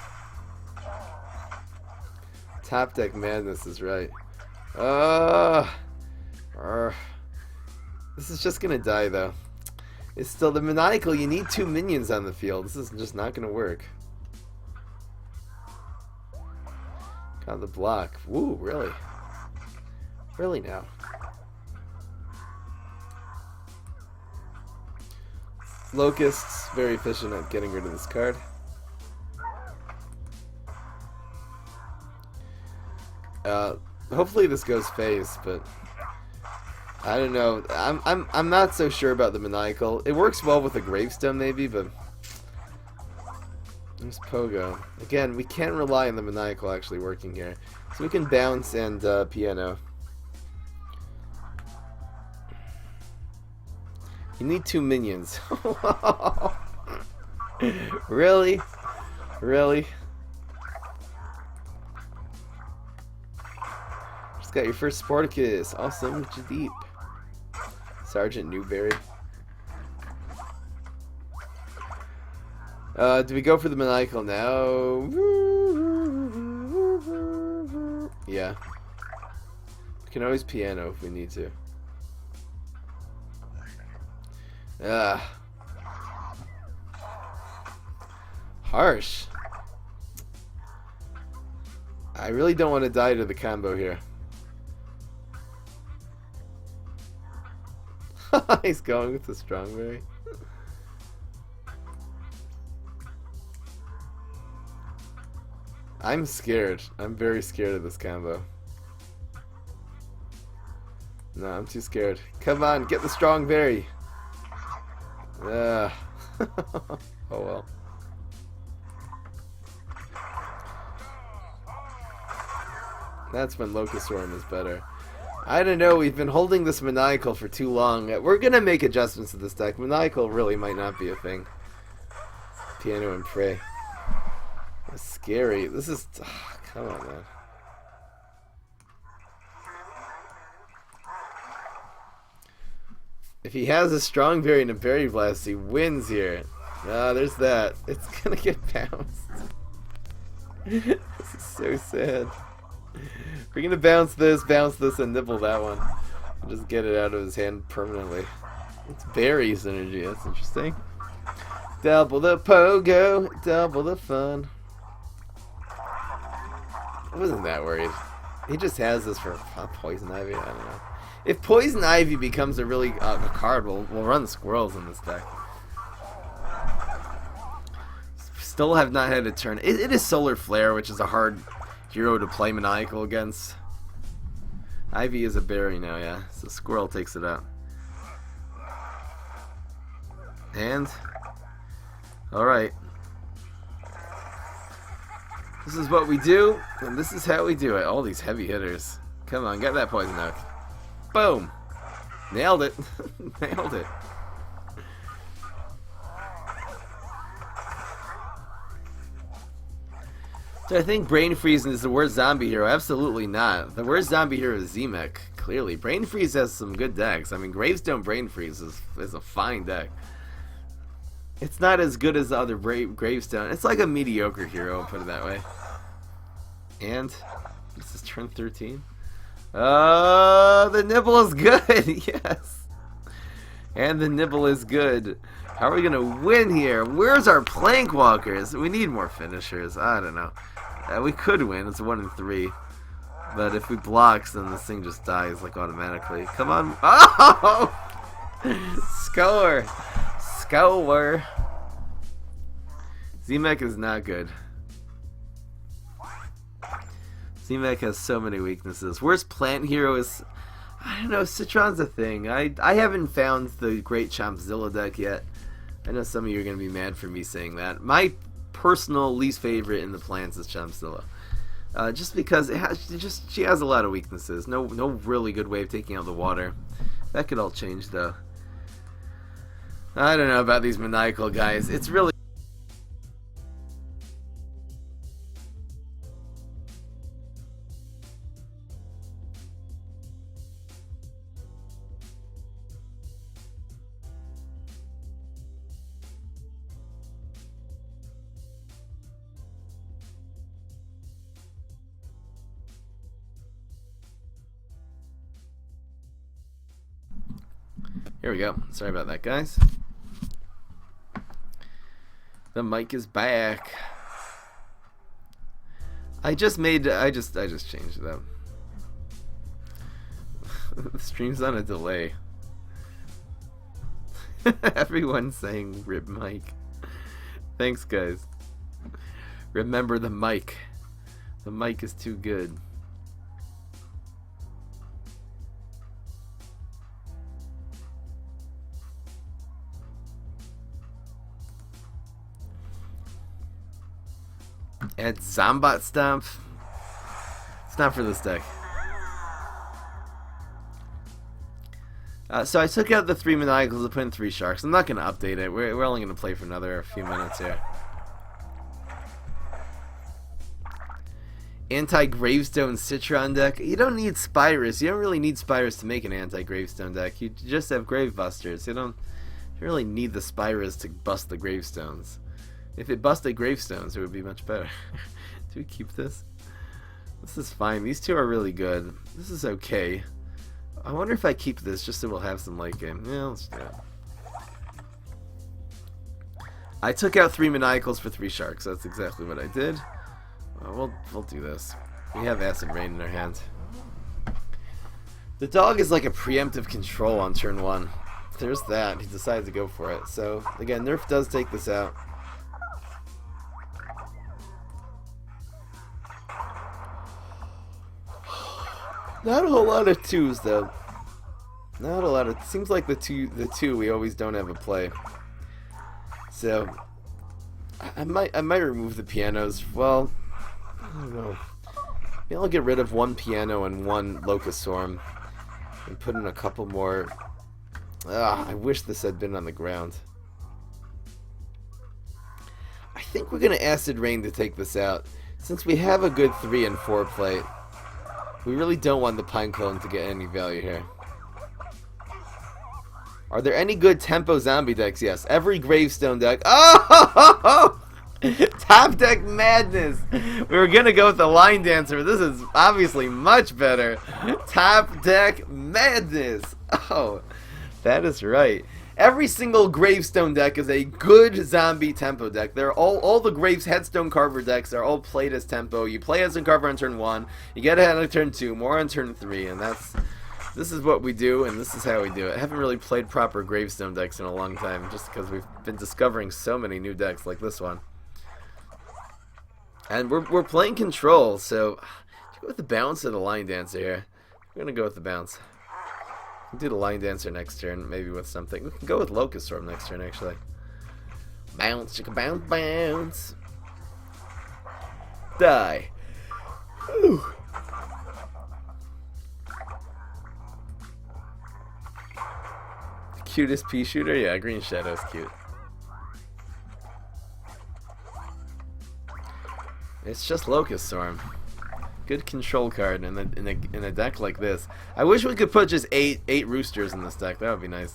Top deck madness is right. This is just gonna die, though. It's still the Maniacal. You need 2 minions on the field. This is just not gonna work. Got the block. Woo, really? Really now? Locusts, very efficient at getting rid of this card. Hopefully this goes phase, but I don't know. I'm not so sure about the Maniacal. It works well with a Gravestone maybe, but there's Pogo. Again, we can't rely on the Maniacal actually working here. So we can bounce and piano. You need 2 minions. Really? Really? Just got your first Sporticus. Awesome, Jadeep. Sergeant Newberry. Do we go for the Maniacal now? Yeah. We can always piano if we need to. Harsh. I really don't want to die to the combo here. He's going with the Strongberry. I'm scared. I'm very scared of this combo. No, I'm too scared. Come on, get the Strongberry. Oh well. That's when Locust Swarm is better. I don't know, we've been holding this Maniacal for too long. We're gonna make adjustments to this deck. Maniacal really might not be a thing. Piano and Prey. That's scary. This is... Oh, come on, man. If he has a Strongberry and a Berry Blast, he wins here. There's that. It's gonna get bounced. This is so sad. We're gonna bounce this, and nibble that one. And just get it out of his hand permanently. It's berries energy, that's interesting. Double the pogo, double the fun. I wasn't that worried. He just has this for poison ivy, I don't know. If poison ivy becomes a really a card, we'll run squirrels in this deck. Still have not had a turn. It is Solar Flare, which is a hard hero to play Maniacal against. Ivy is a berry now, yeah. So squirrel takes it out. And alright. This is what we do, and this is how we do it. All these heavy hitters. Come on, get that poison oak. Boom! Nailed it. Nailed it. So I think Brain Freeze is the worst zombie hero. Absolutely not. The worst zombie hero is Zemek, clearly. Brain Freeze has some good decks. I mean, Gravestone Brain Freeze is a fine deck. It's not as good as the other Gravestone. It's like a mediocre hero, I'll put it that way. And this is turn 13. The nibble is good. Yes. And the nibble is good. How are we gonna win here? Where's our Plankwalkers? We need more finishers. I don't know. We could win. It's 1 in 3. But if we blocks, then this thing just dies like automatically. Come on. Oh! Score. Score. Zemek is not good. Zemek has so many weaknesses. Worst plant hero is, I don't know, Citron's a thing. I haven't found the great Chompzilla deck yet. I know some of you are going to be mad for me saying that. My personal least favorite in the plants is Chompzilla. Just because she has a lot of weaknesses. No really good way of taking out the water. That could all change though. I don't know about these Maniacal guys. It's really... Here we go. Sorry about that, guys. The mic is back. I just changed them. The stream's on a delay. Everyone's saying rip mic. Thanks, guys. Remember the mic. The mic is too good. Add Zombat Stomp. It's not for this deck. So I took out the 3 Maniacals to put in 3 Sharks. I'm not going to update it. We're only going to play for another few minutes here. Anti-Gravestone Citron deck. You don't need Spyrus. You don't really need Spyrus to make an anti-Gravestone deck. You just have Gravebusters. You don't really need the Spyrus to bust the Gravestones. If it busted Gravestones, it would be much better. Do we keep this? This is fine. These two are really good. This is okay. I wonder if I keep this just so we'll have some late game. Yeah, let's do it. I took out 3 Maniacals for 3 Sharks. That's exactly what I did. We'll do this. We have Acid Rain in our hands. The dog is like a preemptive control on turn 1. There's that. He decided to go for it. So, again, Nerf does take this out. Not a whole lot of 2s though. Not a lot of. Seems like the two we always don't have a play. So I might remove the pianos. Well, I don't know. Maybe I'll get rid of 1 piano and 1 Locust Swarm and put in a couple more. I wish this had been on the ground. I think we're gonna Acid Rain to take this out. Since we have a good 3 and 4 plate, we really don't want the Pinecone to get any value here. Are there any good tempo zombie decks? Yes. Every Gravestone deck. Oh! Top Deck Madness. We were gonna go with the Line Dancer, but this is obviously much better. Top Deck Madness. Oh, that is right. Every single Gravestone deck is a good zombie tempo deck. They're all the Graves Headstone Carver decks are all played as tempo. You play Headstone Carver on turn 1, you get ahead on turn 2, more on turn 3, and this is what we do, and this is how we do it. I haven't really played proper Gravestone decks in a long time, just because we've been discovering so many new decks like this one. And we're playing Control, so go with the bounce of the Line Dancer here. We're gonna go with the bounce. We'll do the Line Dancer next turn, maybe with something. We can go with Locust Storm next turn, actually. Bounce, chicka bounce, bounce. Die. Whew. Cutest pea shooter? Yeah, Green Shadow's cute. It's just Locust Storm. Good control card in a deck like this. I wish we could put just eight roosters in this deck. That would be nice.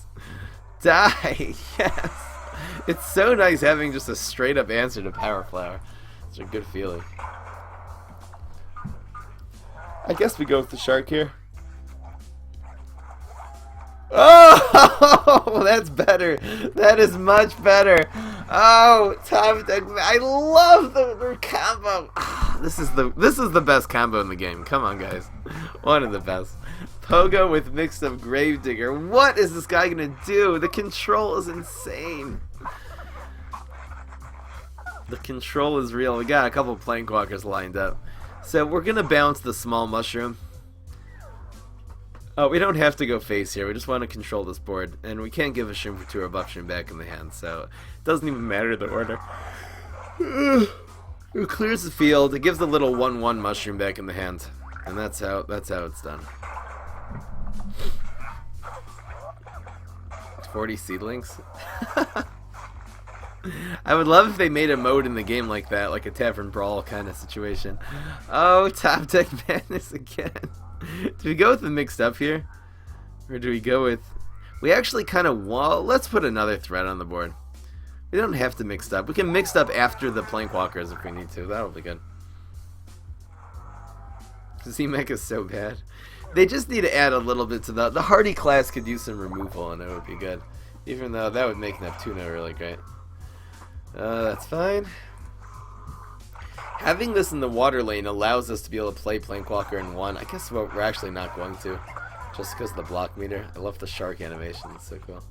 Die! Yes! It's so nice having just a straight up answer to Power Flower. It's a good feeling. I guess we go with the shark here. Oh, that's better. That is much better. Oh, Top Deck. I love the combo. This is the best combo in the game. Come on, guys. One of the best. Pogo with mix of Gravedigger. What is this guy gonna do? The control is insane. The control is real. We got a couple of Plankwalkers lined up. So we're gonna bounce the small mushroom. Oh, we don't have to go face here. We just want to control this board. And we can't give a Shroom for 2 or buff Shroom back in the hand, so it doesn't even matter the order. It clears the field. It gives the little 1/1 mushroom back in the hand. And that's how it's done. 40 seedlings? I would love if they made a mode in the game like that, like a Tavern Brawl kind of situation. Oh, Top Deck Madness again. Do we go with the mixed up here? Or do we go with... We actually kind of want... Let's put another threat on the board. We don't have to mix up. We can mix up after the Plankwalkers if we need to. That'll be good. Z-Mech is so bad. They just need to add a little bit to the Hardy class could use some removal and it would be good. Even though that would make Neptuno really great. That's fine. Having this in the water lane allows us to be able to play Plankwalker in 1. I guess we're actually not going to. Just because of the block meter. I love the shark animation. It's so cool.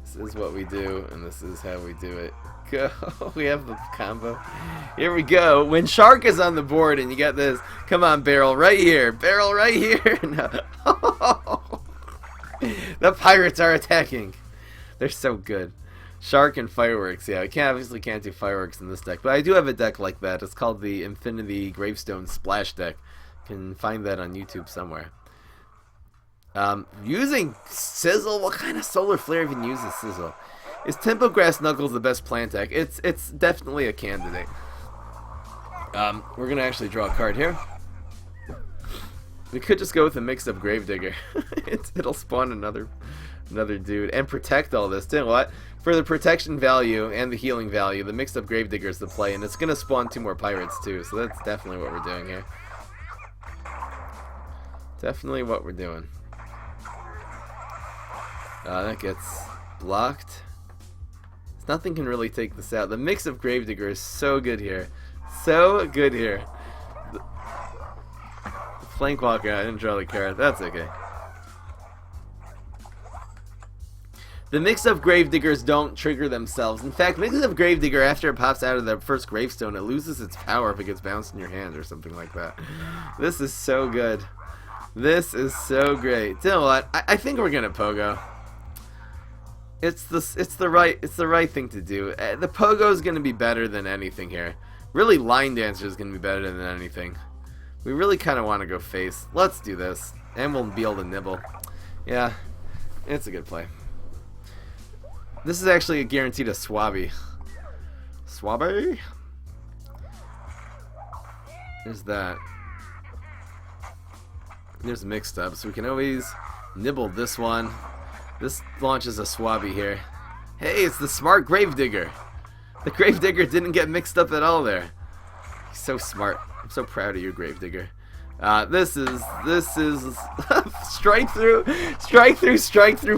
This is what we do, and this is how we do it. Go. We have the combo. Here we go. When shark is on the board and you get this, come on, barrel right here. Barrel right here. No. The pirates are attacking. They're so good. Shark and fireworks, yeah. I obviously can't do fireworks in this deck, but I do have a deck like that. It's called the Infinity Gravestone Splash deck. You can find that on YouTube somewhere. Using Sizzle, what kind of Solar Flare even uses Sizzle? Is Tempo Grass Knuckles the best plant deck? It's definitely a candidate. We're gonna actually draw a card here. We could just go with a mix-up Gravedigger. It'll spawn another dude and protect all this. You know what? For the protection value and the healing value, the mixed-up Gravedigger is the play, and it's gonna spawn 2 more pirates too. So that's definitely what we're doing here. Definitely what we're doing. That gets blocked. Nothing can really take this out. The mix of Gravedigger is so good here. So good here. The Plankwalker, I didn't draw the card. That's okay. The mix-up Gravediggers don't trigger themselves. In fact, mix-up Gravedigger, after it pops out of the first gravestone, it loses its power if it gets bounced in your hand or something like that. This is so good. This is so great. You know what? I think we're gonna Pogo. It's the right thing to do. The Pogo is gonna be better than anything here. Really, Line Dancer is gonna be better than anything. We really kind of want to go face. Let's do this, and we'll be able to nibble. Yeah, it's a good play. This is actually a guaranteed a Swabby. Swabby? There's that. There's mixed up, so we can always nibble this one. This launches a Swabby here. Hey, it's the smart Gravedigger. The Gravedigger didn't get mixed up at all there. He's so smart. I'm so proud of you, Gravedigger. This is strike through,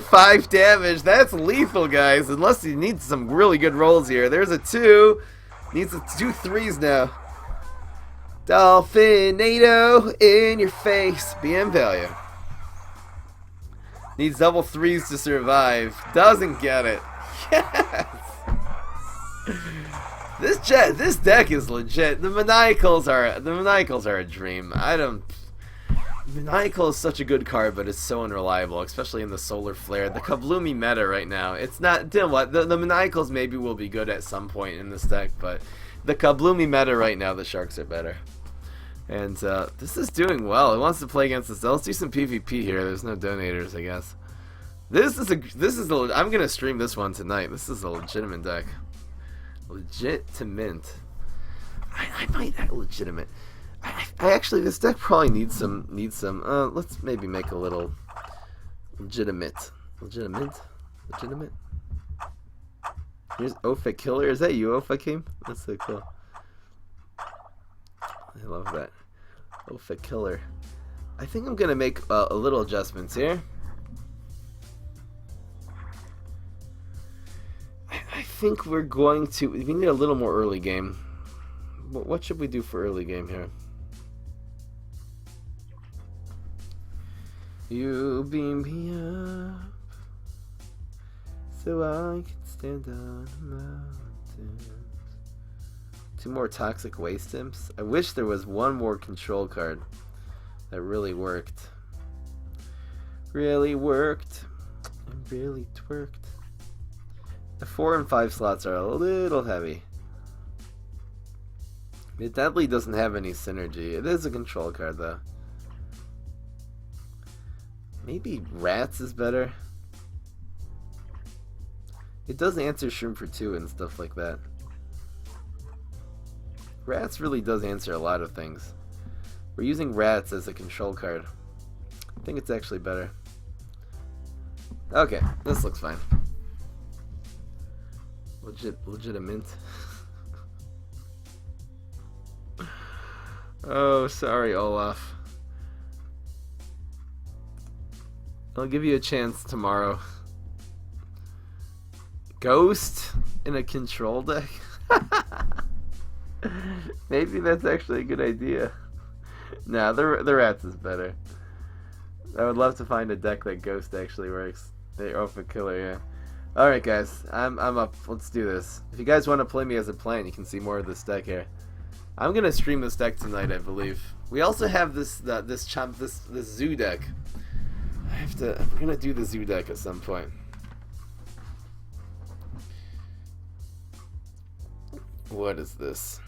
5 damage. That's lethal, guys. Unless he needs some really good rolls here. There's a 2. Needs a 2 3s now. Dolphinado in your face. BM value. Needs double 3s to survive. Doesn't get it. Yes. This deck is legit. The Maniacals are a dream. Maniacal is such a good card, but it's so unreliable, especially in the Solar Flare. The Kabloomy meta right now. It's not. You know what? The Maniacals maybe will be good at some point in this deck, but the Kabloomy meta right now, the Sharks are better. And this is doing well. It wants to play against us. Let's do some PvP here. There's no donators, I guess. I'm gonna stream this one tonight. This is a legitimate deck. Legit to mint. I might add legitimate. I actually, this deck probably needs some. Let's maybe make a little legitimate. Here's Ofa Killer. Is that you, Ofa King? That's so cool. I love that. Ofa Killer. I think I'm gonna make a little adjustments here. I think we're going to. We need a little more early game. What should we do for early game here? You beam me up so I can stand on a mountain. 2 more Toxic Waste Imps. I wish there was one more control card that really worked. Really worked. And really twerked. The 4 and 5 slots are a little heavy. It definitely doesn't have any synergy. It is a control card though. Maybe Rats is better. It does answer Shroom for 2 and stuff like that. Rats really does answer a lot of things. We're using Rats as a control card. I think it's actually better. Okay, this looks fine. Legitimate. Oh, sorry, Olaf. I'll give you a chance tomorrow. Ghost in a control deck? Maybe that's actually a good idea. Nah, the Rats is better. I would love to find a deck that Ghost actually works. They Ofa Killer, yeah. Alright guys, I'm up. Let's do this. If you guys want to play me as a plant, you can see more of this deck here. I'm gonna stream this deck tonight, I believe. We also have this Zoo deck. We're gonna do the Zoo deck at some point. What is this?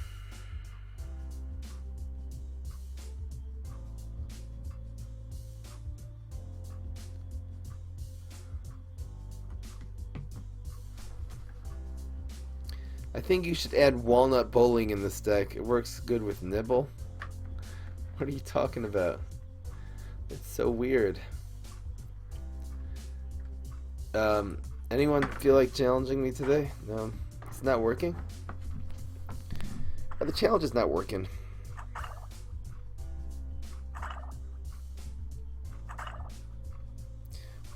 I think you should add Walnut Bowling in this deck. It works good with Nibble. What are you talking about? It's so weird. Anyone feel like challenging me today? No, it's not working. Oh, the challenge is not working.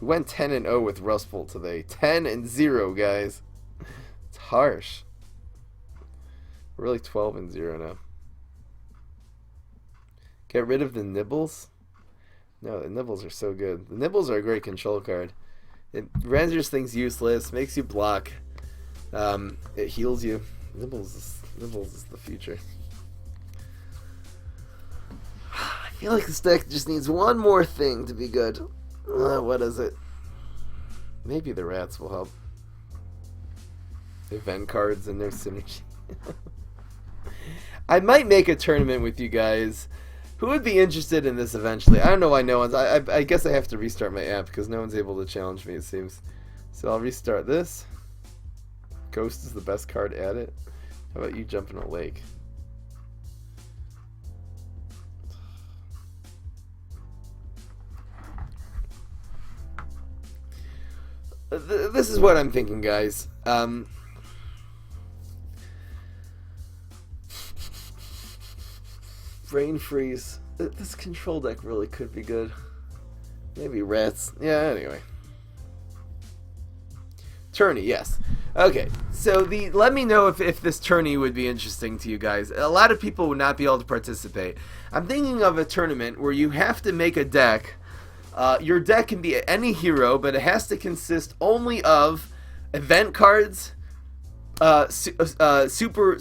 We went 10-0 with Rustful today. 10-0, guys. It's harsh. We're really 12-0 now. Get rid of the Nibbles? No, the Nibbles are so good. The Nibbles are a great control card. It renders things useless, makes you block. It heals you. Nibbles is the future. I feel like this deck just needs one more thing to be good. What is it? Maybe the Rats will help. Event cards and their synergy. I might make a tournament with you guys. Who would be interested in this eventually? I don't know why no one's... I guess I have to restart my app because no one's able to challenge me, it seems. So I'll restart this. Ghost is the best card at it. How about you jump in a lake? This is what I'm thinking, guys. Brain freeze. This control deck really could be good. Maybe rats. Yeah, anyway. Tourney, yes. Okay, so let me know if this tourney would be interesting to you guys. A lot of people would not be able to participate. I'm thinking of a tournament where you have to make a deck. Your deck can be any hero, but it has to consist only of event cards, super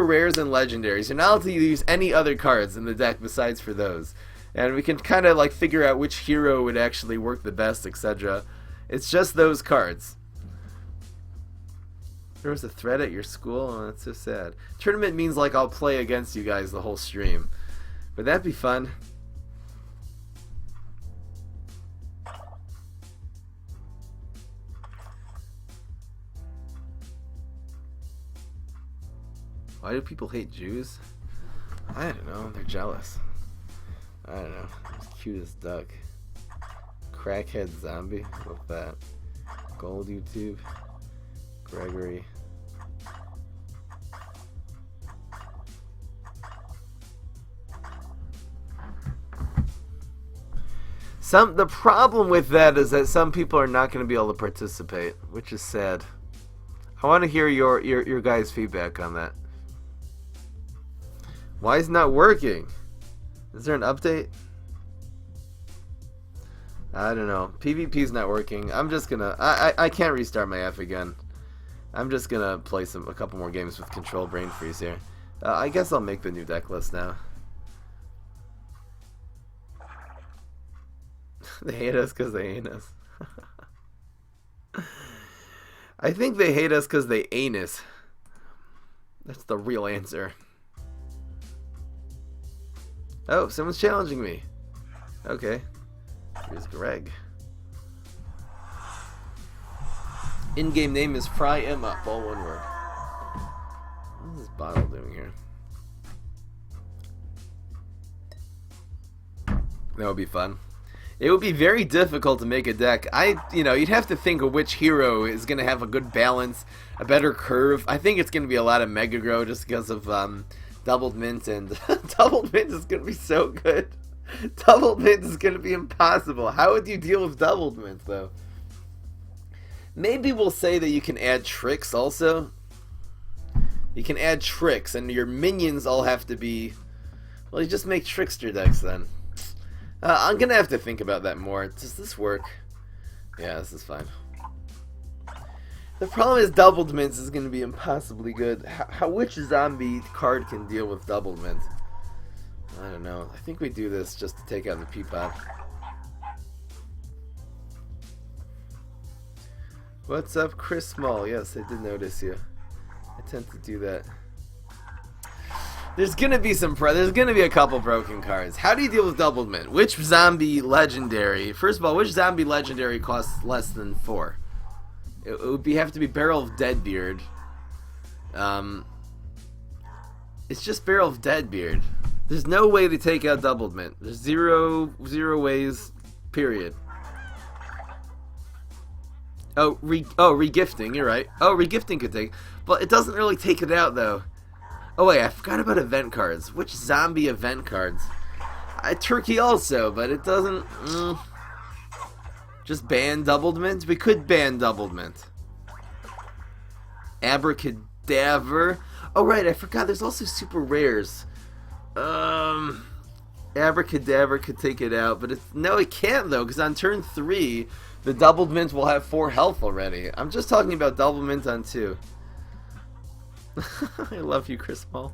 rares and legendaries. You're not allowed to use any other cards in the deck besides for those. And we can kind of like figure out which hero would actually work the best, etc. It's just those cards. There was a threat at your school? Oh, that's so sad. Tournament means like I'll play against you guys the whole stream. Would that be fun? Why do people hate Jews? I don't know. They're jealous. I don't know. Cutest duck. Crackhead zombie. What's that? Gold YouTube. Gregory. The problem with that is that some people are not going to be able to participate, which is sad. I want to hear your guys' feedback on that. Why is it not working? Is there an update? I don't know. PvP's not working. I'm just gonna. I can't restart my F again. I'm just gonna play a couple more games with Control Brain Freeze here. I guess I'll make the new deck list now. They hate us because they hate us. I think they hate us because they ain't us. That's the real answer. Oh, someone's challenging me. Okay. Here's Greg. In-game name is Fry Em Up, all one word. What is this bottle doing here? That would be fun. It would be very difficult to make a deck. You'd have to think of which hero is going to have a good balance, a better curve. I think it's going to be a lot of Mega Grow just because of Doubled Mint, and Doubled Mint is going to be so good. Doubled Mint is going to be impossible. How would you deal with Doubled Mint, though? Maybe we'll say that you can add tricks also. You can add tricks, and your minions all have to be... Well, you just make trickster decks then. I'm going to have to think about that more. Does this work? Yeah, this is fine. The problem is Doubled Mint is going to be impossibly good. Which zombie card can deal with Doubled Mint? I don't know. I think we do this just to take out the Peapod. What's up, Chris Small? Yes, I did notice you. I tend to do that. There's gonna be there's gonna be a couple broken cards. How do you deal with Doubled Mint? Which zombie legendary? First of all, which zombie legendary costs less than 4? It would have to be Barrel of Deadbeard. It's just Barrel of Deadbeard. There's no way to take out Doubled Mint. There's zero ways. Period. Oh, regifting. You're right. Oh, regifting could take, but it doesn't really take it out though. Oh wait, I forgot about event cards. Which zombie event cards? Turkey also, but it doesn't... Just ban Doubled Mint? We could ban Doubled Mint. Abracadaver. Oh right, I forgot there's also super rares. Abracadaver could take it out, but no, it can't though, because on turn 3, the Doubled Mint will have 4 health already. I'm just talking about Doubled Mint on 2. I love you, Chris Paul.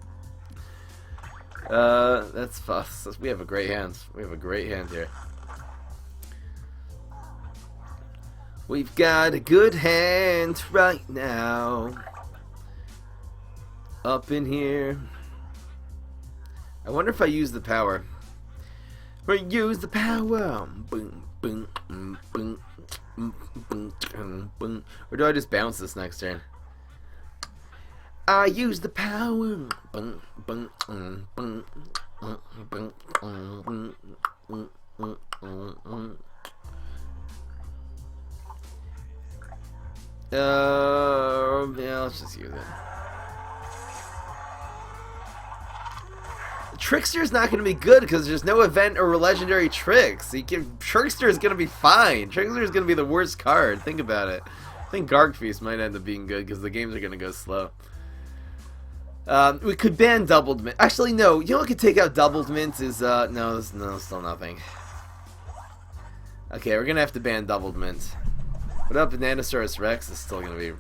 That's fuss. We have a great hand. We have a great hand here. We've got a good hand right now. Up in here. I wonder if I use the power. We use the power. Boom, boom, boom, boom, boom, boom. Or do I just bounce this next turn? I use the power. Boom, boom, boom, boom, boom, boom. Yeah, let's just use it. Trickster's not going to be good because there's no event or legendary tricks. Trickster is going to be fine. Trickster is going to be the worst card. Think about it. I think Garg Feast might end up being good because the games are going to go slow. We could ban doubled mint. Actually, no. You know what could take out doubled mint is no, still nothing. Okay, we're going to have to ban doubled mint. What up, Bananasaurus Rex is still going to be...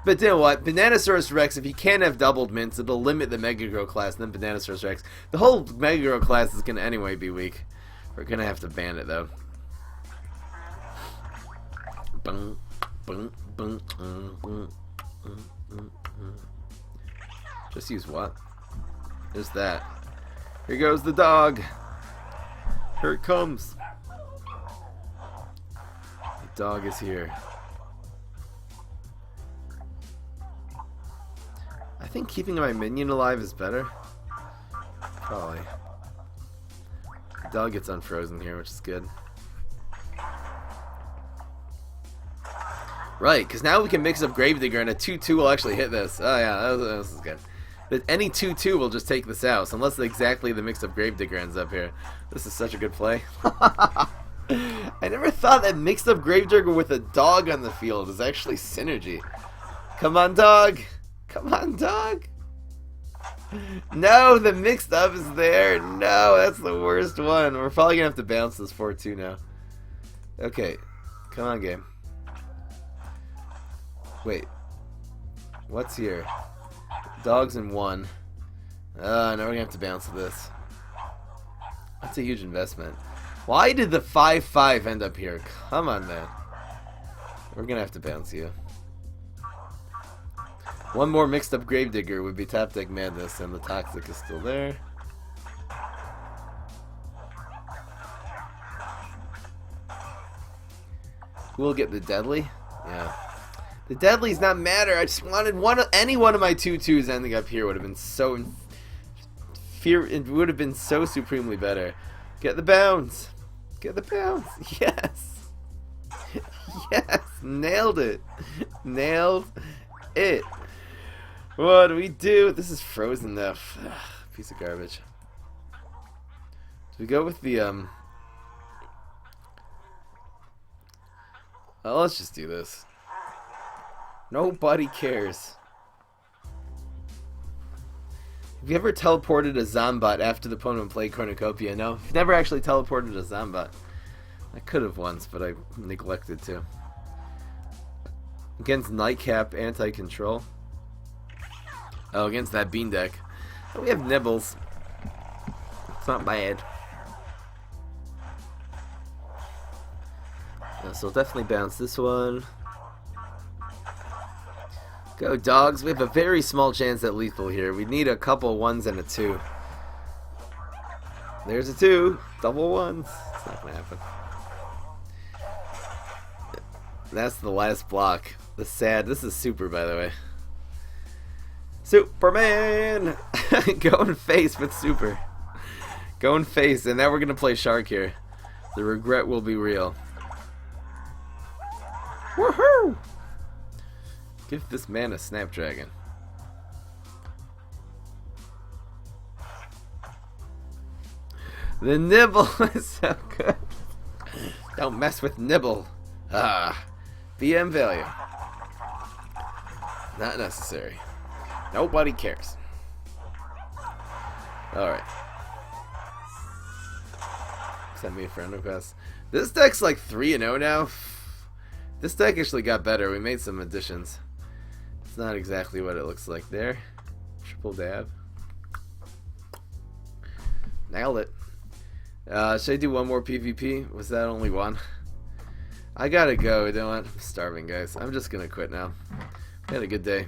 But you know what? Bananasaurus Rex, if you can't have doubled mints, it'll limit the Mega Grow class, and then Bananasaurus Rex. The whole Mega Grow class is going to anyway be weak. We're going to have to ban it, though. Just use what? There's that. Here goes the dog. Here it comes. The dog is here. I think keeping my minion alive is better. Probably. The dog gets unfrozen here, which is good. Right, because now we can mix up Gravedigger and a 2-2 will actually hit this. Oh yeah, this is good. But any 2-2 will just take this out, unless exactly the mixed up Gravedigger ends up here. This is such a good play. I never thought that mixed up Gravedigger with a dog on the field is actually synergy. Come on, dog. Come on, dog. No, the mixed up is there. No, that's the worst one. We're probably going to have to bounce this 4-2 now. Okay. Come on, game. Wait. What's here? Dogs in 1. Now we're going to have to bounce this. That's a huge investment. Why did the 5-5 end up here? Come on, man. We're going to have to bounce you. One more mixed up Gravedigger would be top deck madness, and the Toxic is still there. We'll get the Deadly. Yeah. The Deadly's not matter. I just wanted any one of my 2-2s ending up here would have been so it would have been so supremely better. Get the bounce. Get the bounce. Yes. Yes. Nailed it. Nailed it. What do we do? This is frozen though. Piece of garbage. Do we go with the oh, let's just do this. Nobody cares. Have you ever teleported a Zombat after the opponent played Cornucopia? No, I've never actually teleported a Zombat. I could have once, but I neglected to. Against Nightcap, anti-control. Oh, against that bean deck. Oh, we have Nibbles. It's not bad. So we'll definitely bounce this one. Go dogs. We have a very small chance at lethal here. We need a couple 1s and a 2. There's a 2. Double 1s. It's not going to happen. That's the last block. This is super, by the way. Superman! Going face with super. Going face, and now we're going to play Shark here. The regret will be real. Woohoo! Give this man a Snapdragon. The Nibble is so good. Don't mess with Nibble. BM value. Not necessary. Nobody cares. Alright. Send me a friend request. This deck's like 3-0 now. This deck actually got better. We made some additions. It's not exactly what it looks like there. Triple dab. Nailed it. Should I do one more PvP? Was that only one? I gotta go. You know what? I'm starving, guys. I'm just gonna quit now. Had a good day.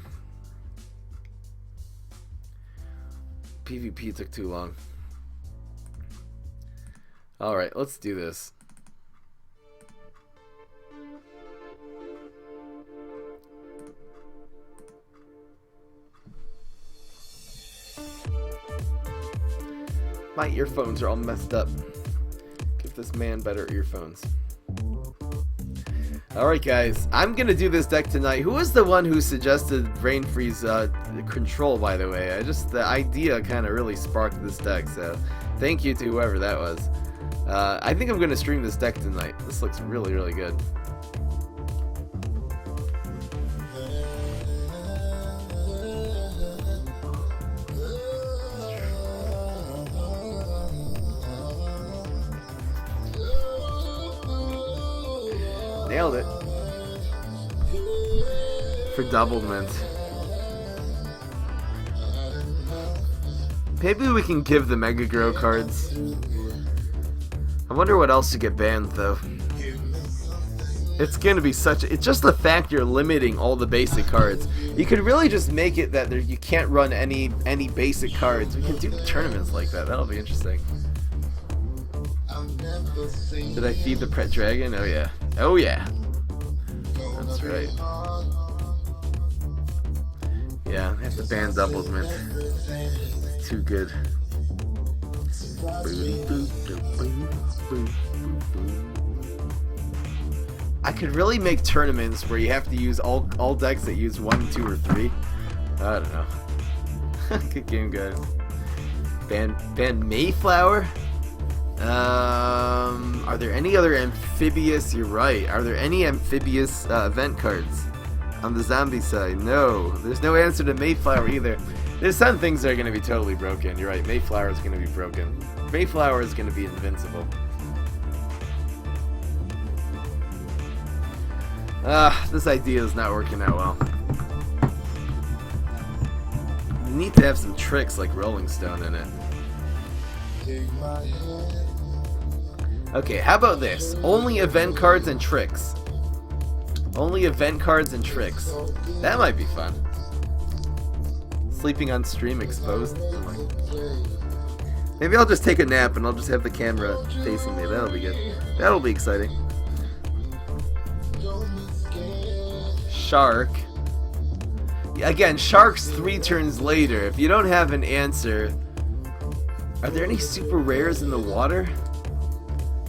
PvP took too long. Alright, let's do this. My earphones are all messed up. Give this man better earphones. Alright guys, I'm gonna do this deck tonight. Who was the one who suggested Brain Freeze control, by the way. The idea kind of really sparked this deck, so thank you to whoever that was. I think I'm going to stream this deck tonight. This looks really, really good. Nailed it. For doublement. Maybe we can give the Mega Grow cards. I wonder what else to get banned, though. It's gonna be such. It's just the fact you're limiting all the basic cards. You could really just make it that you can't run any basic cards. We can do tournaments like that. That'll be interesting. Did I feed the pet dragon? Oh yeah. Oh yeah. That's right. Yeah, I have to ban doublement. It's too good. I could really make tournaments where you have to use all decks that use 1, 2, or 3. I don't know. Good game, guys. Ban Mayflower. Are there any other amphibious? You're right. Are there any amphibious event cards on the zombie side? No. There's no answer to Mayflower either. There's some things that are going to be totally broken. You're right. Mayflower is going to be broken. Mayflower is going to be invincible. This idea is not working out well. You need to have some tricks like Rolling Stone in it. Okay, how about this? Only event cards and tricks. Only event cards and tricks. That might be fun. Sleeping on stream exposed. Maybe I'll just take a nap and I'll just have the camera facing me. That'll be good. That'll be exciting. Shark. Again, Shark's 3 turns later. If you don't have an answer... Are there any super rares in the water?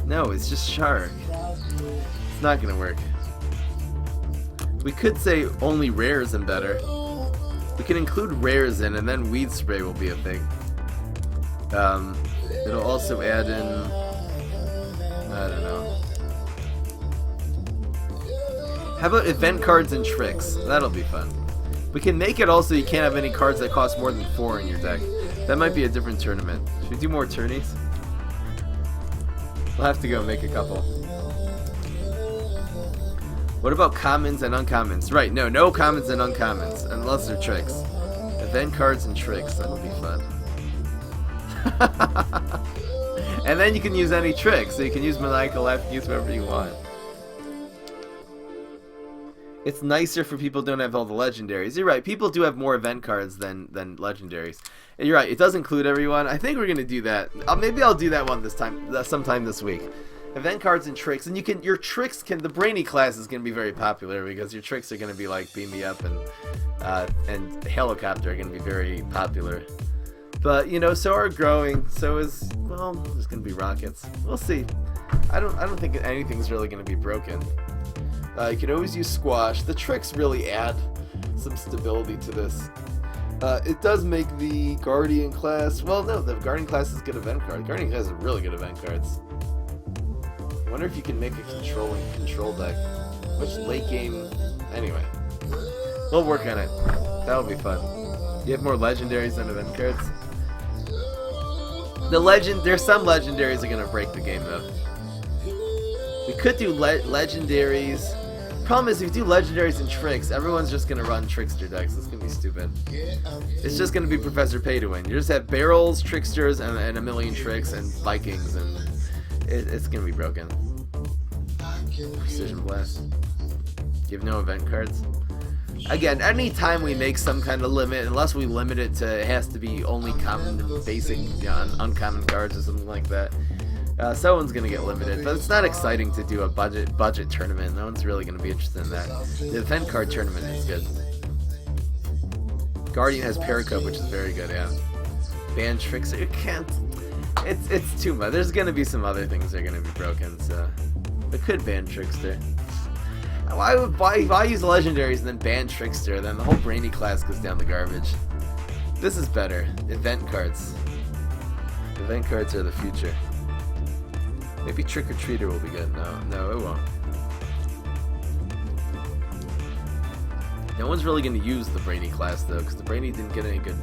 No, it's just Shark. It's not gonna work. We could say only rares and better. We can include rares in, and then Weed Spray will be a thing. It'll also add in... I don't know. How about event cards and tricks? That'll be fun. We can make it also you can't have any cards that cost more than 4 in your deck. That might be a different tournament. Should we do more tourneys? We'll have to go make a couple. What about commons and uncommons? Right, no commons and uncommons, unless they're tricks. Event cards and tricks, that'll be fun. And then you can use any tricks, so you can use Maniacal F, use whatever you want. It's nicer for people who don't have all the legendaries. You're right, people do have more event cards than legendaries. And you're right, it does include everyone. I think we're gonna do that. Maybe I'll do that one this time, sometime this week. Event cards and tricks, and your tricks the brainy class is gonna be very popular because your tricks are gonna be like Beam Me Up and Helicopter are gonna be very popular. But so are Growing. So is there's gonna be Rockets. We'll see. I don't think anything's really gonna be broken. You can always use Squash. The tricks really add some stability to this. It does make the Guardian class... Well, no, the Guardian class is good event card. Guardian class is really good event cards. I wonder if you can make a control deck. Which late game... Anyway. We'll work on it. That'll be fun. You have more legendaries than event cards? There's some legendaries that are going to break the game, though. We could do legendaries... Problem is, if you do legendaries and tricks, everyone's just gonna run trickster decks. It's gonna be stupid. It's just gonna be Professor Pay to Win. You just have barrels, tricksters, and a million tricks, and Vikings, and it's gonna be broken. Precision Blast. You have no event cards. Again, anytime we make some kind of limit, unless we limit it to it has to be only common and basic, uncommon cards or something like that. Someone's gonna get limited, but it's not exciting to do a budget tournament. No one's really gonna be interested in that. The event card tournament is good. Guardian has Pericope, which is very good, yeah. Ban Trickster, you can't. It's too much. There's gonna be some other things that are gonna be broken, so it could ban Trickster. Why use legendaries and then ban Trickster? Then the whole Brainy class goes down the garbage. This is better. Event cards. Event cards are the future. Maybe Trick or Treater will be good. No, it won't. No one's really going to use the Brainy class though, because the Brainy didn't get any good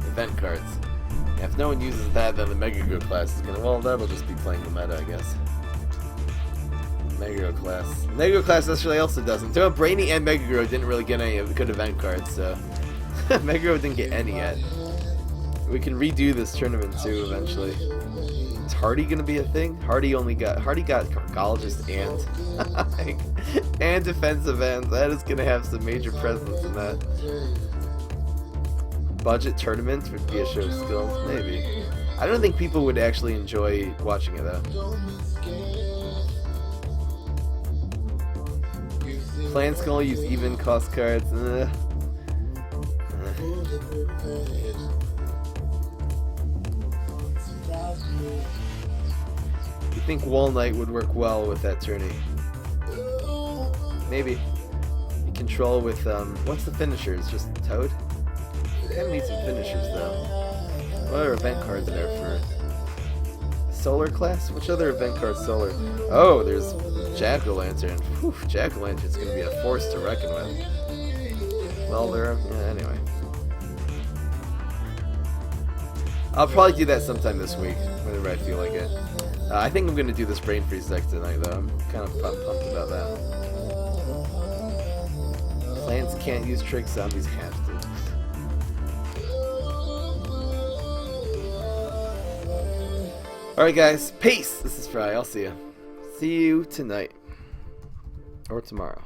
event cards. And if no one uses that, then the Mega Grow class is going to, well, that'll just be playing the meta, I guess. Mega Grow class. Mega Grow class actually also doesn't. So Brainy and Mega Grow didn't really get any good event cards, so Mega Grow didn't get any yet. We can redo this tournament too eventually. Is Hardy gonna be a thing? Hardy got Cargologist and defensive ends. That is gonna have some major presence in that. Budget tournaments would be a show of skills, maybe. I don't think people would actually enjoy watching it though. Plans can only use even cost cards. You think Wall Knight would work well with that tourney? Maybe. You control with what's the finishers? Just Toad? We kind of need some finishers though. What other event cards are there for Solar class? Which other event cards Solar? Oh, there's Jack-o'-lantern. Jack-o'-lantern's gonna be a force to reckon with. Well, anyway. I'll probably do that sometime this week, whenever I feel like it. I think I'm gonna do this Brain Freeze deck tonight, though. I'm kind of pumped about that. Plants can't use tricks, zombies have to. Alright, guys. Peace! This is Fry. I'll see you. See you tonight. Or tomorrow.